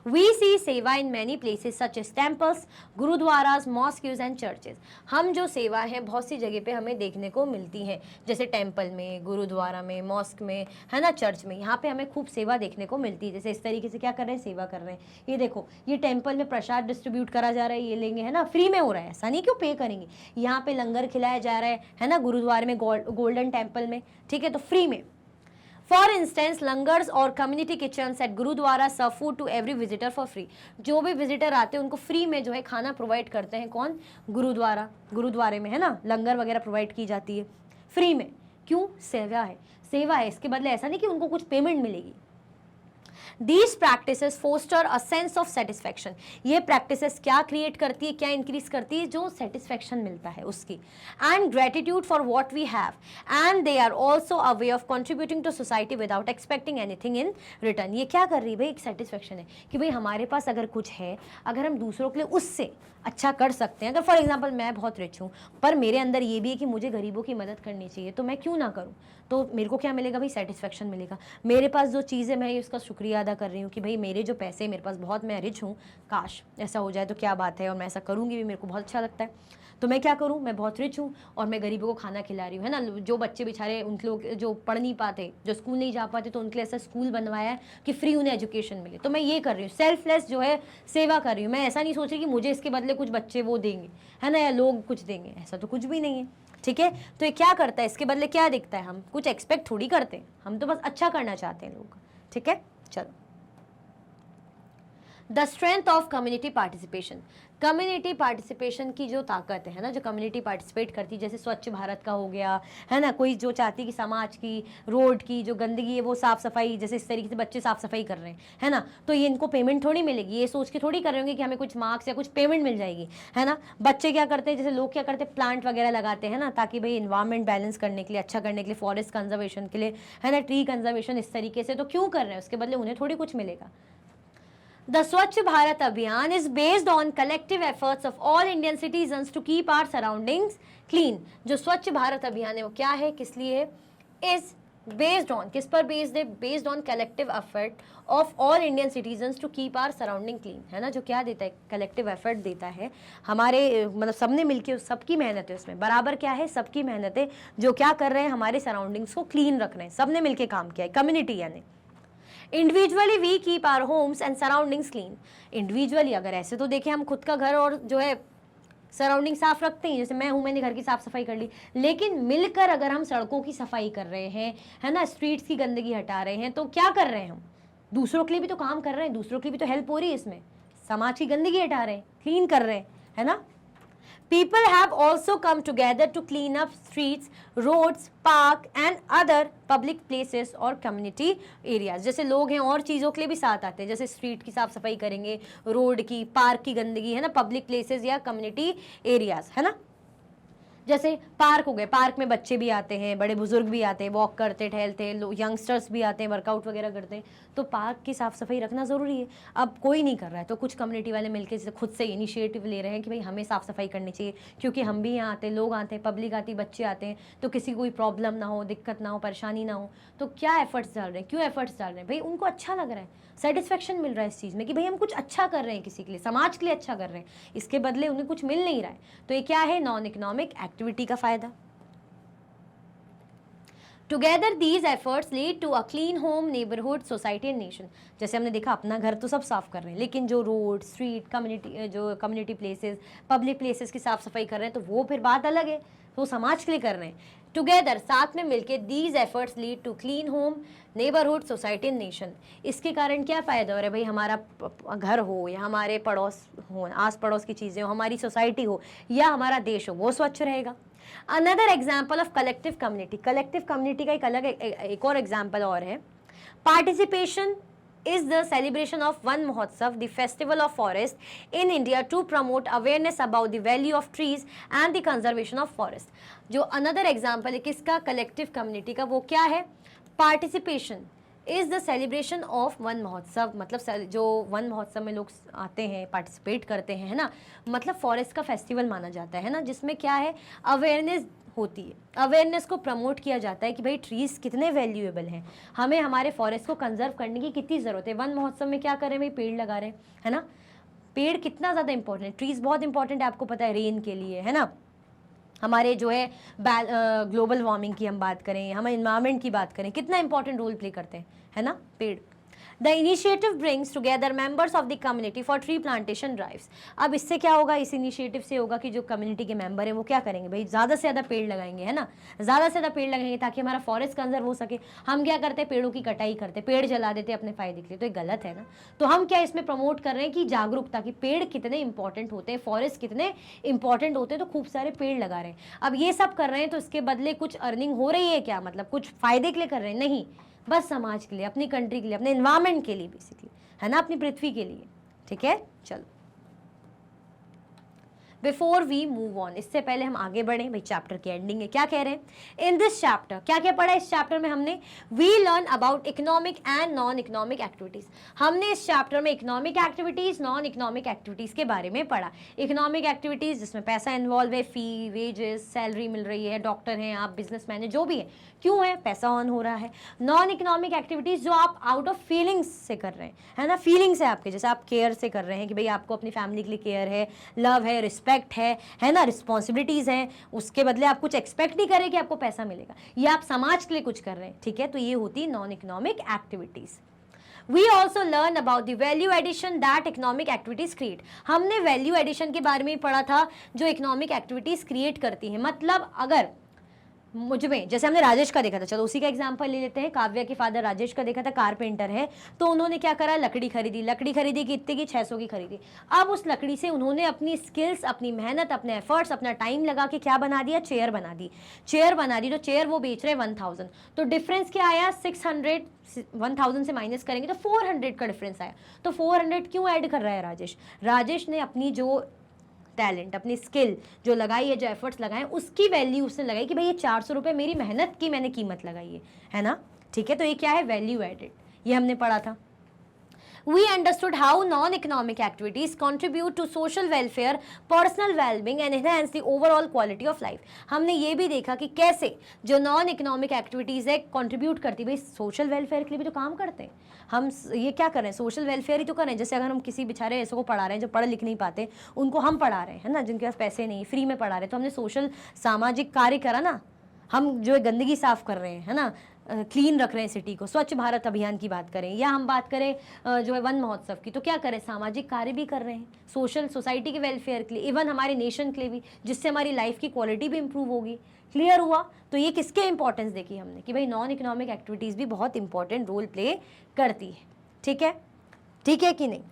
A: We see seva in many places such as temples, gurdwaras, mosques and churches. हम जो सेवा है बहुत सी जगह पे हमें देखने को मिलती है, जैसे टेम्पल में, गुरुद्वारा में, मॉस्क में, है ना, चर्च में, यहाँ पे हमें खूब सेवा देखने को मिलती है। जैसे इस तरीके से क्या कर रहे हैं, सेवा कर रहे हैं। ये देखो, ये टेम्पल में प्रसाद डिस्ट्रीब्यूट करा जा रहा है, ये लेंगे, है ना, फ्री में हो रहा है, ऐसा नहीं क्यों पे करेंगे। यहाँ पे लंगर खिलाया जा रहा है ना, गुरुद्वारे में, गोल्डन टेम्पल में, ठीक है, तो फ्री में। फॉर इंस्टेंस लंगर्स और community kitchen at gurdwara serve food to every visitor for free. जो भी विजिटर आते हैं उनको फ्री में जो है खाना प्रोवाइड करते हैं। कौन? गुरुद्वारे में, है ना, लंगर वगैरह प्रोवाइड की जाती है फ्री में। क्यों? सेवा है, सेवा है, इसके बदले ऐसा नहीं कि उनको कुछ पेमेंट मिलेगी। These practices foster a sense of satisfaction। ये practices क्या create करती है, क्या increase करती है? जो satisfaction मिलता है उसकी, and gratitude for what we have, and they are also a way of contributing to society without expecting anything in return। ये क्या कर रही है भाई? एक satisfaction है कि भाई हमारे पास अगर कुछ है, अगर हम दूसरों के लिए उससे अच्छा कर सकते हैं। अगर फॉर एग्जांपल मैं बहुत रिच हूँ पर मेरे अंदर ये भी है कि मुझे गरीबों की मदद करनी चाहिए, तो मैं क्यों ना करूँ? तो मेरे को क्या मिलेगा भाई? सेटिस्फेक्शन मिलेगा। मेरे पास जो चीज़ है मैं उसका शुक्रिया अदा कर रही हूँ कि भाई मेरे जो पैसे मेरे पास बहुत, मैं रिच हूँ, काश ऐसा हो जाए तो क्या बात है, और मैं ऐसा करूँगी भी, मेरे को बहुत अच्छा लगता है। तो मैं क्या करूँ, मैं बहुत रिच हूँ और मैं गरीबों को खाना खिला रही हूँ, है ना। जो बच्चे बेचारे, उन लोग जो पढ़ नहीं पाते, जो स्कूल नहीं जा पाते, तो उनके लिए ऐसा स्कूल बनवाया है कि फ्री उन्हें एजुकेशन मिले। तो मैं ये कर रही हूँ, सेल्फलेस जो है सेवा कर रही हूँ। मैं ऐसा नहीं सोच रही कि मुझे इसके बदले कुछ बच्चे वो देंगे, है ना, या लोग कुछ देंगे, ऐसा तो कुछ भी नहीं है, ठीक है। तो ये क्या करता है, इसके बदले क्या दिखता है? हम कुछ एक्सपेक्ट थोड़ी करते हैं, हम तो बस अच्छा करना चाहते हैं लोग, ठीक है। चलो, the strength of community participation. Community participation की जो ताकत है ना, जो कम्युनिटी पार्टिसिपेट करती है, जैसे स्वच्छ भारत का हो गया, है ना, कोई जो चाहती है कि समाज की, रोड की जो गंदगी है वो साफ सफाई, जैसे इस तरीके से बच्चे साफ सफाई कर रहे हैं, है ना, तो ये इनको पेमेंट थोड़ी मिलेगी, ये सोच के थोड़ी कर रहे होंगे कि हमें कुछ मार्क्स या कुछ पेमेंट मिल जाएगी, है ना। बच्चे क्या करते हैं, जैसे लोग क्या करते हैं, प्लांट वगैरह लगाते हैं ना, ताकि भाई इन्वायरमेंट बैलेंस करने के लिए, अच्छा करने के लिए, फॉरेस्ट कंजर्वेशन के लिए, है ना, ट्री कंजर्वेशन, इस तरीके से। तो क्यों कर रहे हैं? उसके बदले उन्हें थोड़ी कुछ मिलेगा। The Swachh Bharat Abhiyan is based on collective efforts of all Indian citizens to keep our surroundings clean। जो स्वच्छ भारत अभियान है वो क्या है, किस लिए है? Is based on, किस पर बेस्ड है? Based on collective effort of all Indian citizens to keep our surrounding clean, है ना। जो क्या देता है? कलेक्टिव एफर्ट देता है, हमारे मतलब सबने मिलके, सबकी मेहनत है उसमें, बराबर क्या है? सबकी मेहनत है, जो क्या कर रहे हैं, हमारे सराउंडिंग्स को क्लीन रख रहे हैं, सबने मिलके काम किया है, कम्युनिटी यानी। Individually we keep our homes and surroundings clean. Individually अगर ऐसे तो देखें, हम खुद का घर और जो है सराउंडिंग साफ रखते हैं, जैसे मैं हूँ, मैंने घर की साफ सफाई कर ली, लेकिन मिलकर अगर हम सड़कों की सफाई कर रहे हैं, है ना, स्ट्रीट्स की गंदगी हटा रहे हैं, तो क्या कर रहे हैं हम? दूसरों के लिए भी तो काम कर रहे हैं, दूसरों के लिए भी तो हेल्प हो रही है इसमें, समाज की गंदगी हटा रहे हैं, क्लीन कर रहे हैं, है ना। People have also come together to clean up streets, roads, park and other public places और community areas। जैसे लोग हैं और चीज़ों के लिए भी साथ आते हैं, जैसे स्ट्रीट की साफ सफाई करेंगे, रोड की, पार्क की गंदगी, है ना, पब्लिक प्लेसेस या कम्युनिटी एरियाज, है ना। जैसे पार्क हो गए, पार्क में बच्चे भी आते हैं, बड़े बुजुर्ग भी आते हैं, वॉक करते टहलते हैं, यंगस्टर्स भी आते हैं, वर्कआउट वगैरह करते हैं, तो पार्क की साफ सफाई रखना ज़रूरी है। अब कोई नहीं कर रहा है तो कुछ कम्युनिटी वाले मिलकर खुद से इनिशिएटिव ले रहे हैं कि भाई हमें साफ़ सफाई करनी चाहिए, क्योंकि हम भी यहाँ आते हैं, लोग आते हैं, पब्लिक आती है, बच्चे आते हैं, तो किसी को कोई प्रॉब्लम ना हो, दिक्कत ना हो, परेशानी ना हो। तो क्या एफर्ट्स डाल रहे हैं? क्यों एफर्ट्स डाल रहे हैं? भाई उनको अच्छा लग रहा है, सेटिस्फेक्शन मिल रहा है इस चीज़ में कि भाई हम कुछ अच्छा कर रहे हैं, किसी के लिए, समाज के लिए अच्छा कर रहे हैं, इसके बदले उन्हें कुछ मिल नहीं रहा है। तो ये क्या है? नॉन इकोनॉमिक एक्टिविटी का फ़ायदा। Together these efforts lead to a clean home, neighbourhood, society and nation. जैसे हमने देखा, अपना घर तो सब साफ कर रहे हैं, लेकिन जो road, street, community places, public places की साफ सफाई कर रहे हैं, तो वो फिर बात अलग है, तो समाज के लिए कर रहे हैं। टुगेदर, साथ में मिलके, these efforts lead to clean home, neighbourhood, society and nation. इसके कारण क्या फ़ायदा हो रहा है भाई? हमारा घर हो या हमारे पड़ोस हो, आस पड़ोस की चीज़ें हो, हमारी सोसाइटी हो या हमारा देश हो, वो स्वच्छ रहेगा। Another example of collective community. Collective community का एक अलग एक और एग्जाम्पल और है। Participation is the celebration of Van Mahotsav, the festival of forest in India, to promote awareness about the value of trees and the conservation of forest। जो another example है किसका? कलेक्टिव कम्युनिटी का। वो क्या है? Participation is the celebration of one महोत्सव, मतलब जो वन महोत्सव में लोग आते हैं, पार्टिसिपेट करते हैं, है ना, मतलब फॉरेस्ट का फेस्टिवल माना जाता है ना, जिसमें क्या है? अवेयरनेस होती है, अवेयरनेस को प्रमोट किया जाता है कि भाई ट्रीज कितने वैल्यूएबल हैं, हमें हमारे फॉरेस्ट को कंजर्व करने की कितनी ज़रूरत है। वन महोत्सव में क्या कर रहे हैं भाई, पेड़ लगा रहे हैं, है ना। पेड़ कितना ज़्यादा इंपॉर्टेंट है, ट्रीज बहुत इंपॉर्टेंट है, आपको पता है, रेन के लिए, है ना। हमारे जो है ग्लोबल वार्मिंग की हम बात करें, हम इन्वायरमेंट की बात करें, कितना इंपॉर्टेंट रोल प्ले करते हैं, है ना पेड़। The initiative brings together members of the community for tree plantation drives. अब इससे क्या होगा, इस इनिशिएटिव से होगा कि जो कम्युनिटी के मेंबर हैं वो क्या करेंगे भाई, ज़्यादा से ज़्यादा पेड़ लगाएंगे, है ना, ज़्यादा से ज़्यादा पेड़ लगाएंगे ताकि हमारा फॉरेस्ट कंजर्व हो सके। हम क्या करते हैं, पेड़ों की कटाई करते, पेड़ जला देते अपने फायदे के लिए, तो ये गलत है ना। तो हम क्या इसमें प्रमोट कर रहे हैं कि जागरूकता, कि पेड़ कितने इंपॉर्टेंट होते हैं, फॉरेस्ट कितने इंपॉर्टेंट होते हैं, तो खूब सारे पेड़ लगा रहे हैं। अब ये सब कर रहे हैं तो इसके बदले कुछ अर्निंग हो रही है क्या, मतलब कुछ फायदे के लिए कर रहे हैं, नहीं, बस समाज के लिए, अपनी कंट्री के लिए, अपने एनवायरमेंट के लिए बेसिकली, है ना, अपनी पृथ्वी के लिए। ठीक है, चलो बिफोर वी मूव ऑन, इससे पहले हम आगे बढ़े, भाई चैप्टर की एंडिंग है, क्या कह रहे हैं इन दिस चैप्टर, क्या क्या पढ़ा इस चैप्टर में हमने, we learn about economic and non economic activities. हमने इस चैप्टर में economic activities, non economic activities के बारे में पढ़ा। इकोनॉमिक एक्टिविटीज जिसमें पैसा इन्वॉल्व है, फी, वेजेस, सैलरी मिल रही है, डॉक्टर हैं आप, बिजनेसमैन है, जो भी है, क्यों है, पैसा ऑन हो रहा है। नॉन इकोनॉमिक एक्टिविटीज जो आप आउट ऑफ फीलिंग्स से कर रहे हैं, है ना, फीलिंग्स है आपके, जैसे आप केयर से कर रहे हैं कि भाई आपको अपनी फैमिली के लिए केयर है, लव है, रिस्पेक्ट है ना, रिस्पॉन्सिबिलिटीज हैं, उसके बदले आप कुछ एक्सपेक्ट नहीं करें कि आपको पैसा मिलेगा, ये आप समाज के लिए कुछ कर रहे हैं। ठीक है, तो ये होती है non economic activities. We also learn about the value addition that economic activities create। हमने वैल्यू एडिशन के बारे में पढ़ा था जो इकोनॉमिक एक्टिविटीज क्रिएट करती हैं। मतलब अगर मुझ में, जैसे हमने राजेश का देखा था, चलो उसी का एग्जांपल ले लेते हैं। काव्या के फादर राजेश का देखा था, कारपेंटर है, तो उन्होंने क्या करा, लकड़ी खरीदी, लकड़ी खरीदी कितने की, 600 की खरीदी। अब उस लकड़ी से उन्होंने अपनी स्किल्स, अपनी मेहनत, अपने एफर्ट्स, अपना टाइम लगा के क्या बना दिया, चेयर बना दी, चेयर बना दी। तो चेयर वो बेच रहे 1000, तो डिफरेंस क्या आया, 600, 1000 से माइनस करेंगे तो 400 का डिफरेंस आया। तो 400 क्यों ऐड कर रहा है राजेश, राजेश ने अपनी जो टैलेंट, अपनी स्किल जो लगाई है, जो एफर्ट्स लगाए, उसकी वैल्यू उसने लगाई कि भाई ये 400 रुपये मेरी मेहनत की मैंने कीमत लगाई है ना। ठीक है, तो ये क्या है, वैल्यू एडेड, ये हमने पढ़ा था। We understood how non-economic activities contribute to social welfare, personal well-being and enhance the overall quality of life। हमने ये भी देखा कि कैसे जो नॉन इकोनॉमिक एक्टिविटीज़ है कंट्रीब्यूट करती, भाई सोशल वेलफेयर के लिए भी तो काम करते हैं हम। ये क्या कर रहे हैं, सोशल वेलफेयर ही तो कर रहे हैं। जैसे अगर हम किसी बेचारे ऐसे को पढ़ा रहे हैं जो पढ़ लिख नहीं पाते, उनको हम पढ़ा रहे हैं, है ना, जिनके पास पैसे नहीं, फ्री में पढ़ा रहे हैं, तो हमने सोशल सामाजिक कार्य करा ना। हम जो है गंदगी साफ कर रहे हैं, है ना, क्लीन रख रहे हैं सिटी को, स्वच्छ भारत अभियान की बात करें, या हम बात करें जो है वन महोत्सव की, तो क्या करें, सामाजिक कार्य भी कर रहे हैं, सोशल सोसाइटी के वेलफेयर के लिए, इवन हमारे नेशन के लिए भी, जिससे हमारी लाइफ की क्वालिटी भी इंप्रूव होगी। क्लियर हुआ। तो ये किसके इंपॉर्टेंस देखी हमने कि भाई नॉन इकोनॉमिक एक्टिविटीज़ भी बहुत इंपॉर्टेंट रोल प्ले करती है। ठीक है, ठीक है कि नहीं।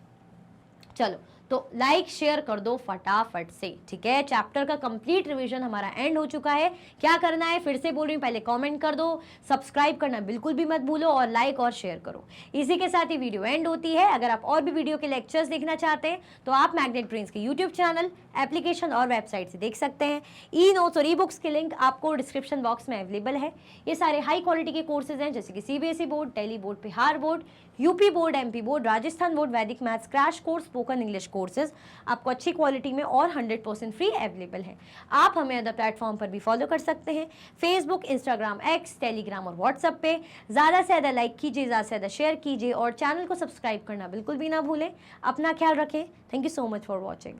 A: चलो तो लाइक शेयर कर दो फटाफट से। ठीक है, चैप्टर का कंप्लीट रिवीजन हमारा एंड हो चुका है। क्या करना है फिर से बोल रही हूँ, पहले कमेंट कर दो, सब्सक्राइब करना बिल्कुल भी मत भूलो और लाइक और शेयर करो। इसी के साथ ही वीडियो एंड होती है। अगर आप और भी वीडियो के लेक्चर्स देखना चाहते हैं तो आप मैग्नेट ब्रेन्स के यूट्यूब चैनल, एप्लीकेशन और वेबसाइट से देख सकते हैं। ई नोट्स और ई बुक्स के लिंक आपको डिस्क्रिप्शन बॉक्स में अवेलेबल है। ये सारे हाई क्वालिटी के कोर्सेज हैं, जैसे कि CBSE board, Delhi board, Bihar board, UP board, MP board, Rajasthan board, वैदिक maths crash course, spoken English courses आपको अच्छी क्वालिटी में और 100% फ्री अवेलेबल है। आप हमें अदर प्लेटफॉर्म पर भी फॉलो कर सकते हैं, फेसबुक, इंस्टाग्राम, एक्स, टेलीग्राम और व्हाट्सएप पे। ज़्यादा से ज़्यादा लाइक कीजिए, ज़्यादा से ज़्यादा शेयर कीजिए और चैनल को सब्सक्राइब करना बिल्कुल भी ना भूलें। अपना ख्याल रखें। Thank you so much for watching.